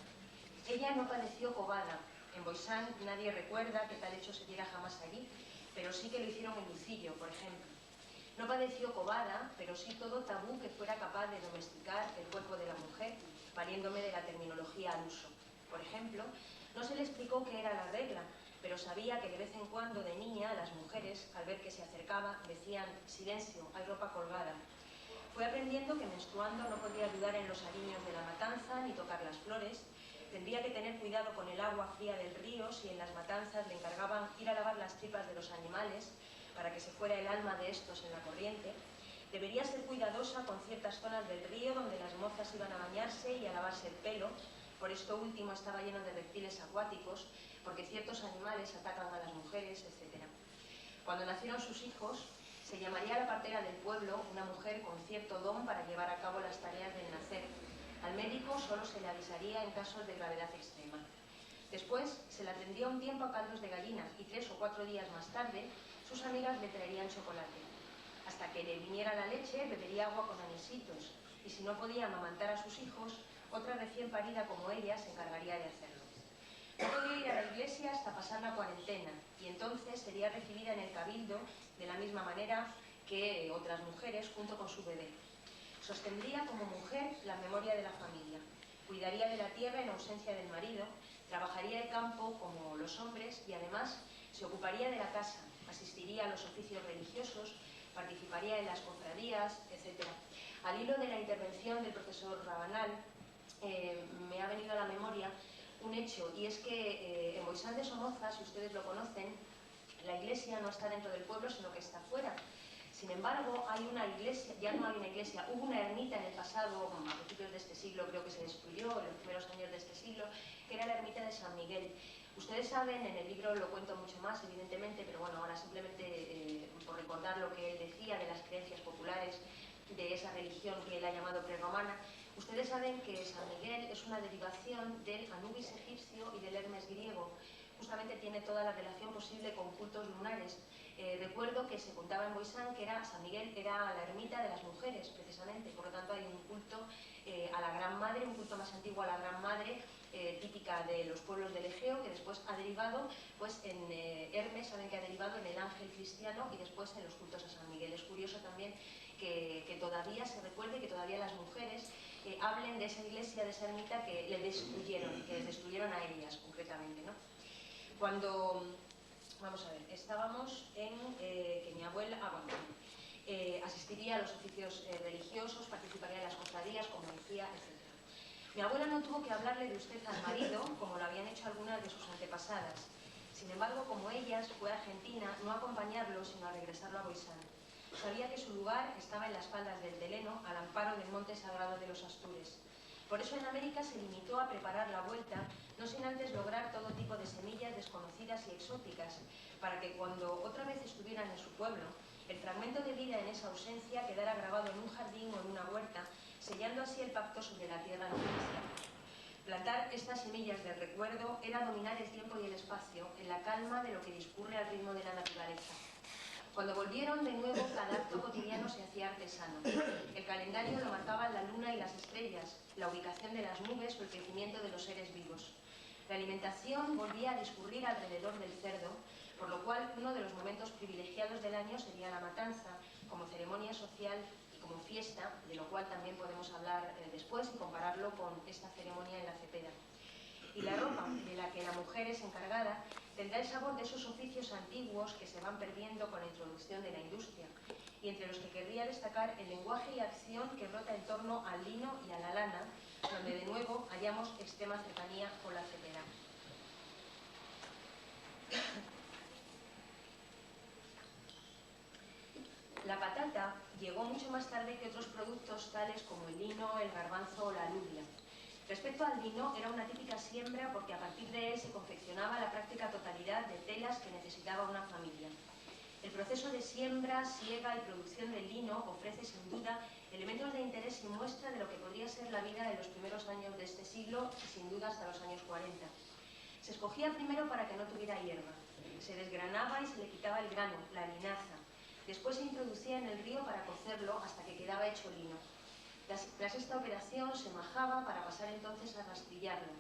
[SPEAKER 7] Ella no padeció cobada. En Boisán nadie recuerda que tal hecho se diera jamás allí, pero sí que lo hicieron en Lucillo, por ejemplo. No padeció cobada, pero sí todo tabú que fuera capaz de domesticar el cuerpo de la mujer, valiéndome de la terminología al uso. Por ejemplo, no se le explicó qué era la regla, pero sabía que de vez en cuando de niña las mujeres, al ver que se acercaba, decían «silencio, hay ropa colgada». Fue aprendiendo que menstruando no podía ayudar en los aliños de la matanza ni tocar las flores, tendría que tener cuidado con el agua fría del río si en las matanzas le encargaban ir a lavar las tripas de los animales para que se fuera el alma de estos en la corriente. Debería ser cuidadosa con ciertas zonas del río donde las mozas iban a bañarse y a lavarse el pelo. Por esto último estaba lleno de reptiles acuáticos, porque ciertos animales atacan a las mujeres, etc. Cuando nacieron sus hijos, se llamaría a la partera del pueblo una mujer con cierto don para llevar a cabo las tareas del nacer. Al médico solo se le avisaría en casos de gravedad extrema. Después se le atendía un tiempo a caldos de gallina y 3 o 4 días más tarde sus amigas le traerían chocolate. Hasta que le viniera la leche, bebería agua con anisitos y si no podía amamantar a sus hijos, otra recién parida como ella se encargaría de hacerlo. No podía ir a la iglesia hasta pasar la cuarentena y entonces sería recibida en el cabildo de la misma manera que otras mujeres junto con su bebé. Sostendría como mujer la memoria de la familia, cuidaría de la tierra en ausencia del marido, trabajaría el campo como los hombres y además se ocuparía de la casa, asistiría a los oficios religiosos, participaría en las cofradías, etc. Al hilo de la intervención del profesor Rabanal, me ha venido a la memoria un hecho, y es que en Boisán de Somoza, si ustedes lo conocen, la iglesia no está dentro del pueblo, sino que está fuera. Sin embargo, hay una iglesia, ya no hay una iglesia, hubo una ermita en el pasado, a principios de este siglo, creo que se destruyó, en los primeros años de este siglo, que era la ermita de San Miguel. Ustedes saben, en el libro lo cuento mucho más, evidentemente, pero bueno, ahora simplemente por recordar lo que él decía de las creencias populares de esa religión que él ha llamado prerromana. Ustedes saben que San Miguel es una derivación del Anubis egipcio y del Hermes griego. Justamente tiene toda la relación posible con cultos lunares. Recuerdo que se contaba en Boisán que San Miguel era la ermita de las mujeres, precisamente. Por lo tanto, hay un culto a la Gran Madre, un culto más antiguo a la Gran Madre, típica de los pueblos del Egeo, que después ha derivado pues, en Hermes, saben que ha derivado en el ángel cristiano y después en los cultos a San Miguel. Es curioso también que todavía se recuerde, que todavía las mujeres hablen de esa iglesia, de esa ermita que les destruyeron a ellas concretamente, ¿no? Cuando, vamos a ver, estábamos en que mi abuela asistiría a los oficios religiosos, participaría en las cofradías, como decía, etc. Mi abuela no tuvo que hablarle de usted al marido, como lo habían hecho algunas de sus antepasadas. Sin embargo, como ellas, fue a Argentina no a acompañarlo, sino a regresarlo a Boisán. Sabía que su lugar estaba en las faldas del Teleno, al amparo del monte sagrado de los Astures. Por eso en América se limitó a preparar la vuelta, no sin antes lograr todo tipo de semillas desconocidas y exóticas, para que cuando otra vez estuvieran en su pueblo, el fragmento de vida en esa ausencia quedara grabado en un jardín o en una huerta, sellando así el pacto sobre la tierra noticia. Plantar estas semillas del recuerdo era dominar el tiempo y el espacio en la calma de lo que discurre al ritmo de la naturaleza. Cuando volvieron de nuevo, cada acto cotidiano se hacía artesano. El calendario lo marcaban la luna y las estrellas, la ubicación de las nubes o el crecimiento de los seres vivos. La alimentación volvía a discurrir alrededor del cerdo, por lo cual uno de los momentos privilegiados del año sería la matanza, como ceremonia social y como fiesta, de lo cual también podemos hablar después y compararlo con esta ceremonia en la Cepeda. Y la ropa, de la que la mujer es encargada, tendrá el sabor de esos oficios antiguos que se van perdiendo con la introducción de la industria, y entre los que querría destacar el lenguaje y acción que brota en torno al lino y a la lana, donde de nuevo hallamos extrema cercanía con la Cepeda. La patata llegó mucho más tarde que otros productos tales como el lino, el garbanzo o la alubia. Respecto al lino, era una típica siembra porque a partir de él se confeccionaba la práctica totalidad de telas que necesitaba una familia. El proceso de siembra, siega y producción del lino ofrece sin duda elementos de interés y muestra de lo que podría ser la vida en los primeros años de este siglo y sin duda hasta los años 40. Se escogía primero para que no tuviera hierba, se desgranaba y se le quitaba el grano, la linaza. Después se introducía en el río para cocerlo hasta que quedaba hecho lino. Tras esta operación se majaba para pasar entonces a rastrillarlo.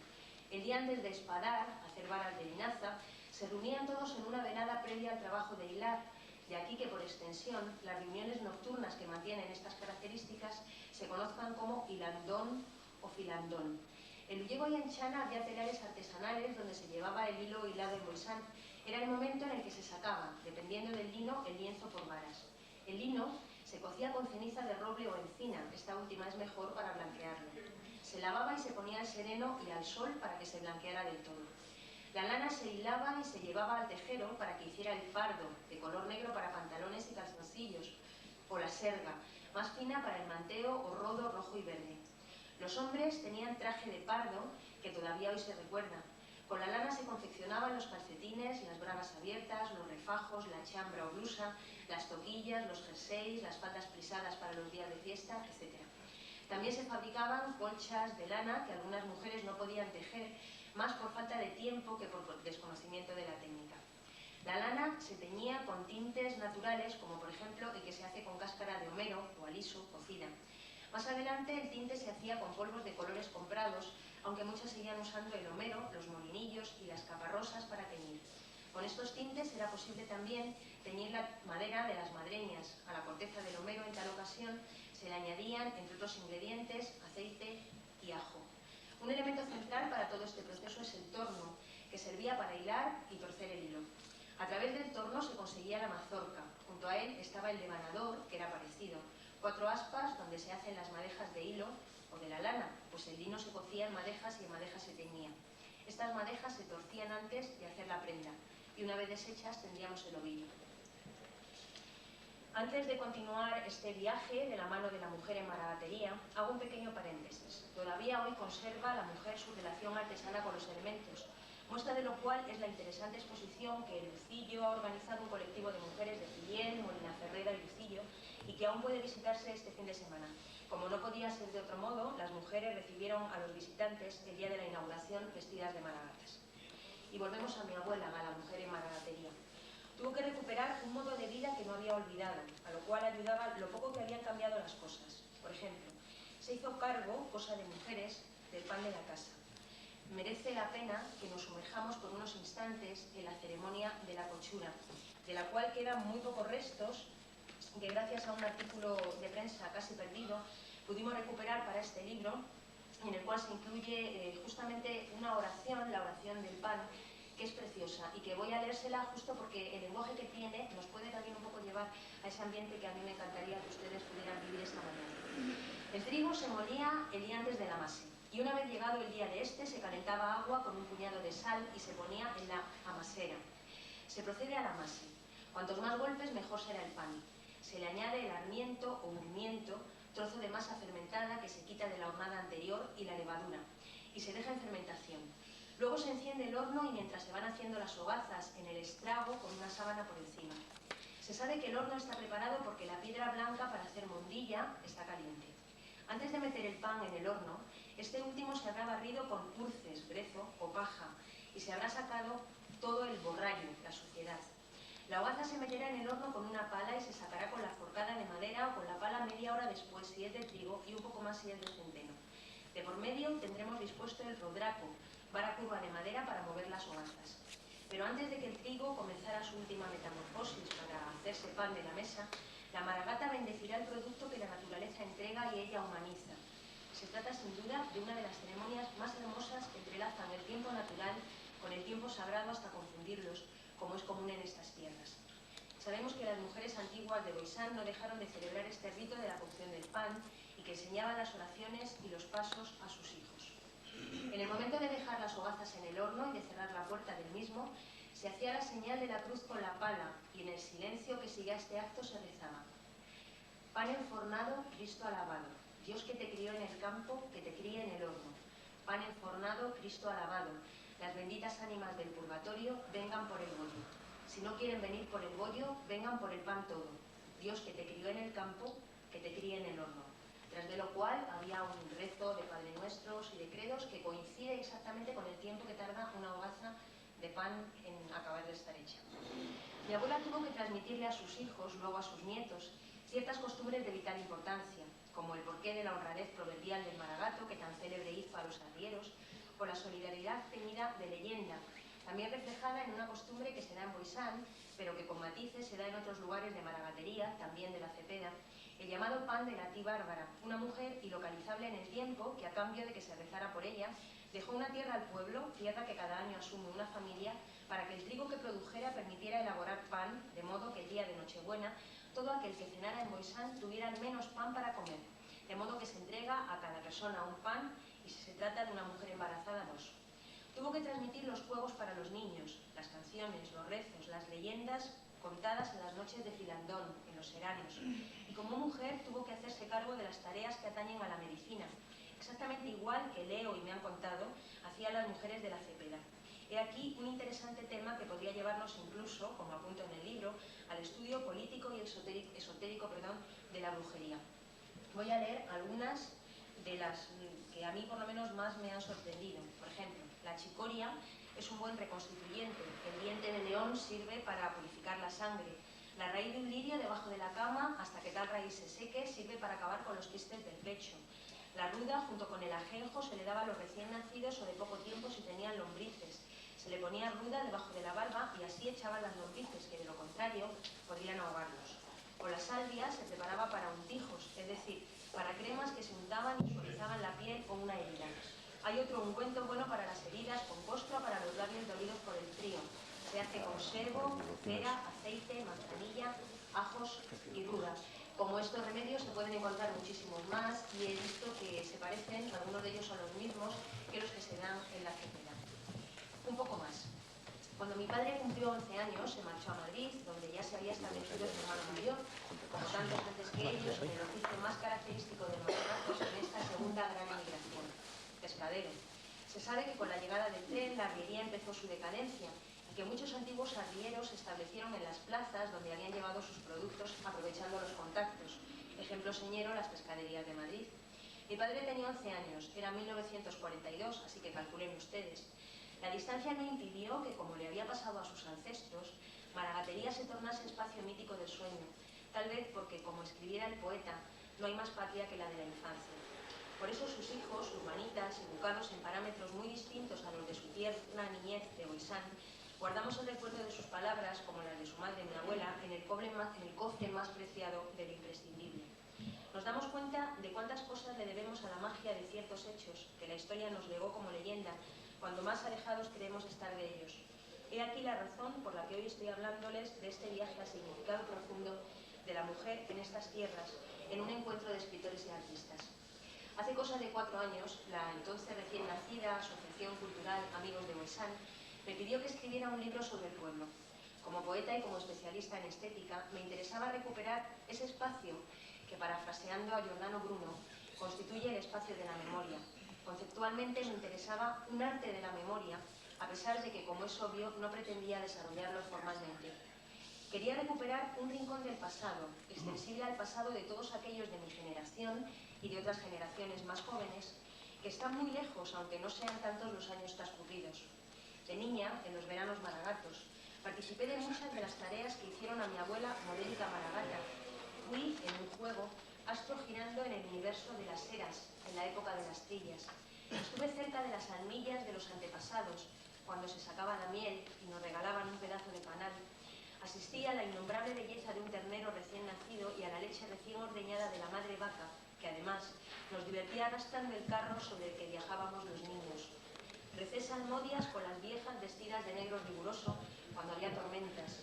[SPEAKER 7] El día antes de espadar, hacer varas de linaza, se reunían todos en una velada previa al trabajo de hilar. De aquí que por extensión las reuniones nocturnas que mantienen estas características se conozcan como hilandón o filandón. En Ullego y en Chana había telares artesanales donde se llevaba el hilo hilado en bolsán. Era el momento en el que se sacaba, dependiendo del lino, el lienzo por varas. El lino se cocía con ceniza de roble o encina, esta última es mejor para blanquearlo. Se lavaba y se ponía al sereno y al sol para que se blanqueara del todo. La lana se hilaba y se llevaba al tejero para que hiciera el pardo, de color negro para pantalones y calzoncillos, o la serga, más fina para el manteo o rodo rojo y verde. Los hombres tenían traje de pardo, que todavía hoy se recuerda. Con la lana se confeccionaban los calcetines, las bragas abiertas, los refajos, la chambra o blusa, las toquillas, los jerseys, las faldas plisadas para los días de fiesta, etc. También se fabricaban colchas de lana que algunas mujeres no podían tejer, más por falta de tiempo que por desconocimiento de la técnica. La lana se teñía con tintes naturales, como por ejemplo el que se hace con cáscara de homero o aliso cocida. Más adelante el tinte se hacía con polvos de colores comprados, aunque muchas seguían usando el homero, los molinillos y las caparrosas para teñir. Con estos tintes era posible también teñir la madera de las madreñas. A la corteza del homero en tal ocasión se le añadían, entre otros ingredientes, aceite y ajo. Un elemento central para todo este proceso es el torno, que servía para hilar y torcer el hilo. A través del torno se conseguía la mazorca. Junto a él estaba el devanador, que era parecido. 4 aspas donde se hacen las madejas de hilo o de la lana, pues el lino se cocía en madejas y en madejas se teñía. Estas madejas se torcían antes de hacer la prenda y una vez deshechas tendríamos el ovillo. Antes de continuar este viaje de la mano de la mujer en maragatería, hago un pequeño paréntesis. Todavía hoy conserva la mujer su relación artesana con los elementos, muestra de lo cual es la interesante exposición que el Lucillo ha organizado un colectivo de mujeres de Filiel, Molina Ferrera y Lucillo, y que aún puede visitarse este fin de semana. Como no podía ser de otro modo, las mujeres recibieron a los visitantes el día de la inauguración vestidas de maragatas. Y volvemos a mi abuela, a la mujer en maragatería. Tuvo que recuperar un modo de vida que no había olvidado, a lo cual ayudaba lo poco que habían cambiado las cosas. Por ejemplo, se hizo cargo, cosa de mujeres, del pan de la casa. Merece la pena que nos sumerjamos por unos instantes en la ceremonia de la cochura, de la cual quedan muy pocos restos, que gracias a un artículo de prensa casi perdido pudimos recuperar para este libro, en el cual se incluye justamente una oración, la oración del pan, que es preciosa y que voy a leérsela justo porque el lenguaje que tiene nos puede también un poco llevar a ese ambiente que a mí me encantaría que ustedes pudieran vivir esta mañana. El trigo se molía el día antes del amase y una vez llegado el día de este se calentaba agua con un puñado de sal y se ponía en la amasera. Se procede al amase. Cuantos más golpes mejor será el pan. Se le añade el armiento o hundimiento, trozo de masa fermentada que se quita de la hornada anterior calor y la levadura, y se deja en fermentación. Luego se enciende el horno y mientras se van haciendo las hogazas en el estrago con una sábana por encima. Se sabe que el horno está preparado porque la piedra blanca para hacer mondilla está caliente. Antes de meter el pan en el horno, este último se habrá barrido con urces, brezo o paja y se habrá sacado todo el borrallo, la suciedad. La hogaza se meterá en el horno con una pala y se sacará con la forcada de madera o con la pala media hora después si es de trigo y un poco más si es de centeno. De por medio tendremos dispuesto el rodraco, vara curva de madera para mover las hogazas. Pero antes de que el trigo comenzara su última metamorfosis para hacerse pan de la mesa, la maragata bendecirá el producto que la naturaleza entrega y ella humaniza. Se trata sin duda de una de las ceremonias más hermosas que entrelazan el tiempo natural con el tiempo sagrado hasta confundirlos, como es común en estas tierras. Sabemos que las mujeres antiguas de Boixán no dejaron de celebrar este rito de la cocción del pan y que enseñaban las oraciones y los pasos a sus hijos. En el momento de dejar las hogazas en el horno y de cerrar la puerta del mismo, se hacía la señal de la cruz con la pala y en el silencio que seguía este acto se rezaba: pan enfornado, Cristo alabado, Dios que te crió en el campo, que te críe en el horno. Pan enfornado, Cristo alabado, las benditas ánimas del purgatorio vengan por el bollo. Si no quieren venir por el bollo, vengan por el pan todo. Dios que te crió en el campo, que te críe en el horno. Tras de lo cual había un rezo de Padre Nuestros y de credos que coincide exactamente con el tiempo que tarda una hogaza de pan en acabar de estar hecha. Mi abuela tuvo que transmitirle a sus hijos, luego a sus nietos, ciertas costumbres de vital importancia, como el porqué de la honradez proverbial del maragato que tan célebre hizo a los arrieros, o la solidaridad teñida de leyenda, también reflejada en una costumbre que se da en Boixán, pero que con matices se da en otros lugares de maragatería, también de la Cepeda, el llamado pan de la tía Bárbara, una mujer ilocalizable en el tiempo que a cambio de que se rezara por ella, dejó una tierra al pueblo, tierra que cada año asume una familia, para que el trigo que produjera permitiera elaborar pan, de modo que el día de Nochebuena todo aquel que cenara en Boixán tuviera al menos pan para comer, de modo que se entrega a cada persona un pan y si se trata de una mujer embarazada, dos. Tuvo que transmitir los juegos para los niños, las canciones, los rezos, las leyendas contadas en las noches de filandón, en los seranios, y como mujer tuvo que hacerse cargo de las tareas que atañen a la medicina, exactamente igual que leo y me han contado hacían las mujeres de la Cepeda. He aquí un interesante tema que podría llevarnos incluso, como apunto en el libro, al estudio político y esotérico de la brujería. Voy a leer algunas de las que a mí por lo menos más me han sorprendido. Por ejemplo, la chicoria es un buen reconstituyente. El diente de león sirve para purificar la sangre. La raíz de un lirio debajo de la cama, hasta que tal raíz se seque, sirve para acabar con los quistes del pecho. La ruda, junto con el ajenjo, se le daba a los recién nacidos o de poco tiempo si tenían lombrices. Se le ponía ruda debajo de la barba y así echaban las lombrices, que de lo contrario podrían ahogarlos. O la salvia se preparaba para untijos, es decir, para cremas que se untaban y suavizaban la piel o una herida. Hay otro ungüento bueno para las heridas, con costra para los labios dolidos por el frío. Se hace con sebo, cera, aceite, manzanilla, ajos y ruda. Como estos remedios se pueden encontrar muchísimos más y he visto que se parecen, algunos de ellos son los mismos que los que se dan en la Cepeda. Un poco más. Cuando mi padre cumplió 11 años, se marchó a Madrid, donde ya se había establecido su hermano mayor, como tantos antes que ellos, en el oficio más característico de los brazos en esta segunda gran emigración, pescadero. Se sabe que con la llegada del tren, la arriería empezó su decadencia y que muchos antiguos arrieros se establecieron en las plazas donde habían llevado sus productos aprovechando los contactos. Ejemplo señero, las pescaderías de Madrid. Mi padre tenía 11 años, era 1942, así que calculen ustedes. La distancia no impidió que, como le había pasado a sus ancestros, Maragatería se tornase espacio mítico del sueño, tal vez porque, como escribiera el poeta, no hay más patria que la de la infancia. Por eso sus hijos, urmanitas, educados en parámetros muy distintos a los de su tierna niñez de Boixán, guardamos el recuerdo de sus palabras, como las de su madre, mi abuela, en el cofre más preciado de lo imprescindible. Nos damos cuenta de cuántas cosas le debemos a la magia de ciertos hechos que la historia nos legó como leyenda, cuando más alejados creemos estar de ellos. He aquí la razón por la que hoy estoy hablándoles de este viaje al significado profundo de la mujer en estas tierras, en un encuentro de escritores y artistas. Hace cosa de 4 años, la entonces recién nacida Asociación Cultural Amigos de Boixán me pidió que escribiera un libro sobre el pueblo. Como poeta y como especialista en estética, me interesaba recuperar ese espacio que, parafraseando a Giordano Bruno, constituye el espacio de la memoria, Conceptualmente me interesaba un arte de la memoria, a pesar de que, como es obvio, no pretendía desarrollarlo formalmente. Quería recuperar un rincón del pasado, extensible al pasado de todos aquellos de mi generación y de otras generaciones más jóvenes, que están muy lejos, aunque no sean tantos los años transcurridos. De niña, en los veranos maragatos, participé de muchas de las tareas que hicieron a mi abuela Modélica Maragata. Fui, en un juego, astro girando en el universo de las eras, en la época de las trillas. Estuve cerca de las almillas de los antepasados, cuando se sacaba la miel y nos regalaban un pedazo de panal. Asistí a la innombrable belleza de un ternero recién nacido y a la leche recién ordeñada de la madre vaca, que además nos divertía arrastrando el carro sobre el que viajábamos los niños. Recé salmodias con las viejas vestidas de negro riguroso cuando había tormentas.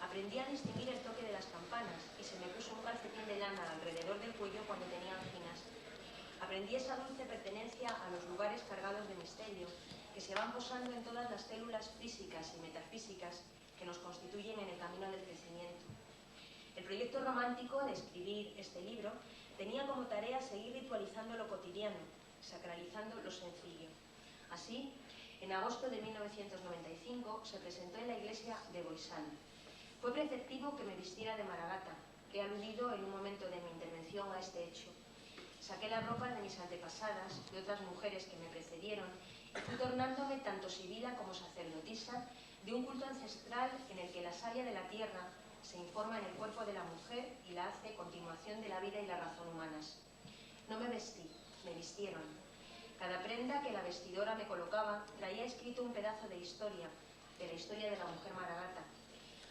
[SPEAKER 7] Aprendí a distinguir el toque de las campanas y se me puso un calcetín de lana alrededor del cuello cuando tenía anginas. Aprendí esa dulce pertenencia a los lugares cargados de misterio que se van posando en todas las células físicas y metafísicas que nos constituyen en el camino del crecimiento. El proyecto romántico de escribir este libro tenía como tarea seguir ritualizando lo cotidiano, sacralizando lo sencillo. Así, en agosto de 1995 se presentó en la iglesia de Boixán. Fue preceptivo que me vistiera de Maragata. He aludido en un momento de mi intervención a este hecho. Saqué las ropas de mis antepasadas, de otras mujeres que me precedieron, y fui tornándome tanto sibila como sacerdotisa de un culto ancestral en el que la savia de la tierra se informa en el cuerpo de la mujer y la hace continuación de la vida y la razón humanas. No me vestí, me vistieron. Cada prenda que la vestidora me colocaba traía escrito un pedazo de la historia de la mujer Maragata.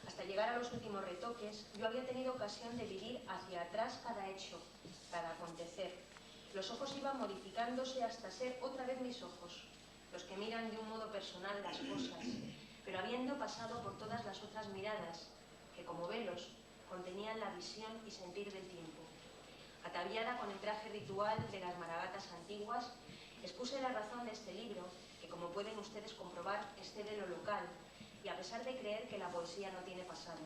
[SPEAKER 7] Hasta llegar a los últimos retoques, yo había tenido ocasión de vivir hacia atrás cada hecho, cada acontecer. Los ojos iban modificándose hasta ser otra vez mis ojos, los que miran de un modo personal las cosas, pero habiendo pasado por todas las otras miradas, que como velos contenían la visión y sentir del tiempo. Ataviada con el traje ritual de las maragatas antiguas, expuse la razón de este libro, que como pueden ustedes comprobar, excede lo local, y a pesar de creer que la poesía no tiene pasado.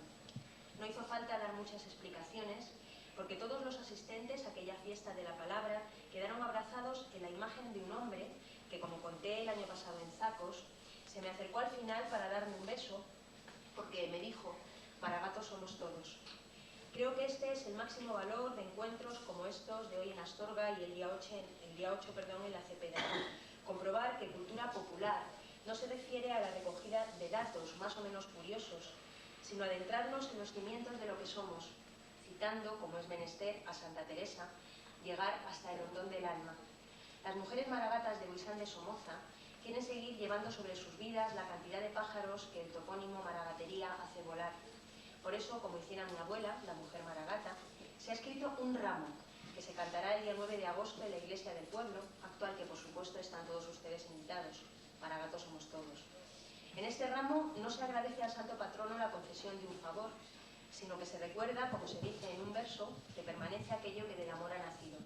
[SPEAKER 7] No hizo falta dar muchas explicaciones, porque todos los asistentes a aquella fiesta de la palabra quedaron abrazados en la imagen de un hombre que, como conté el año pasado en Zacos, se me acercó al final para darme un beso, porque me dijo: Maragatos somos todos. Creo que este es el máximo valor de encuentros como estos de hoy en Astorga y el día 8 en la Cepeda. Comprobar que cultura popular no se refiere a la recogida de datos más o menos curiosos, sino adentrarnos en los cimientos de lo que somos, citando, como es menester, a Santa Teresa, llegar hasta el hondón del alma. Las mujeres maragatas de Boixán de Somoza quieren seguir llevando sobre sus vidas la cantidad de pájaros que el topónimo maragatería hace volar. Por eso, como hiciera mi abuela, la mujer Maragata, se ha escrito un ramo que se cantará el día 9 de agosto en la iglesia del pueblo, actual que por supuesto están todos ustedes invitados. Maragatos somos todos. En este ramo no se agradece al santo patrono la concesión de un favor, sino que se recuerda, como se dice en un verso, que permanece aquello que del amor ha nacido.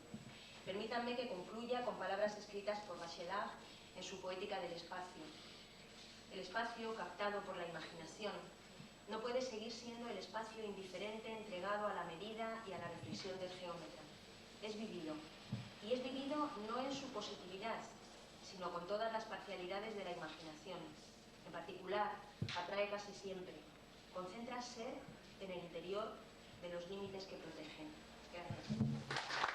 [SPEAKER 7] Permítanme que concluya con palabras escritas por Bachelard en su Poética del espacio. El espacio, captado por la imaginación, no puede seguir siendo el espacio indiferente entregado a la medida y a la reflexión del geómetra. Es vivido. Y es vivido no en su positividad, sino con todas las parcialidades de la imaginación. En particular, atrae casi siempre. Concentra ser en el interior de los límites que protegen. Gracias.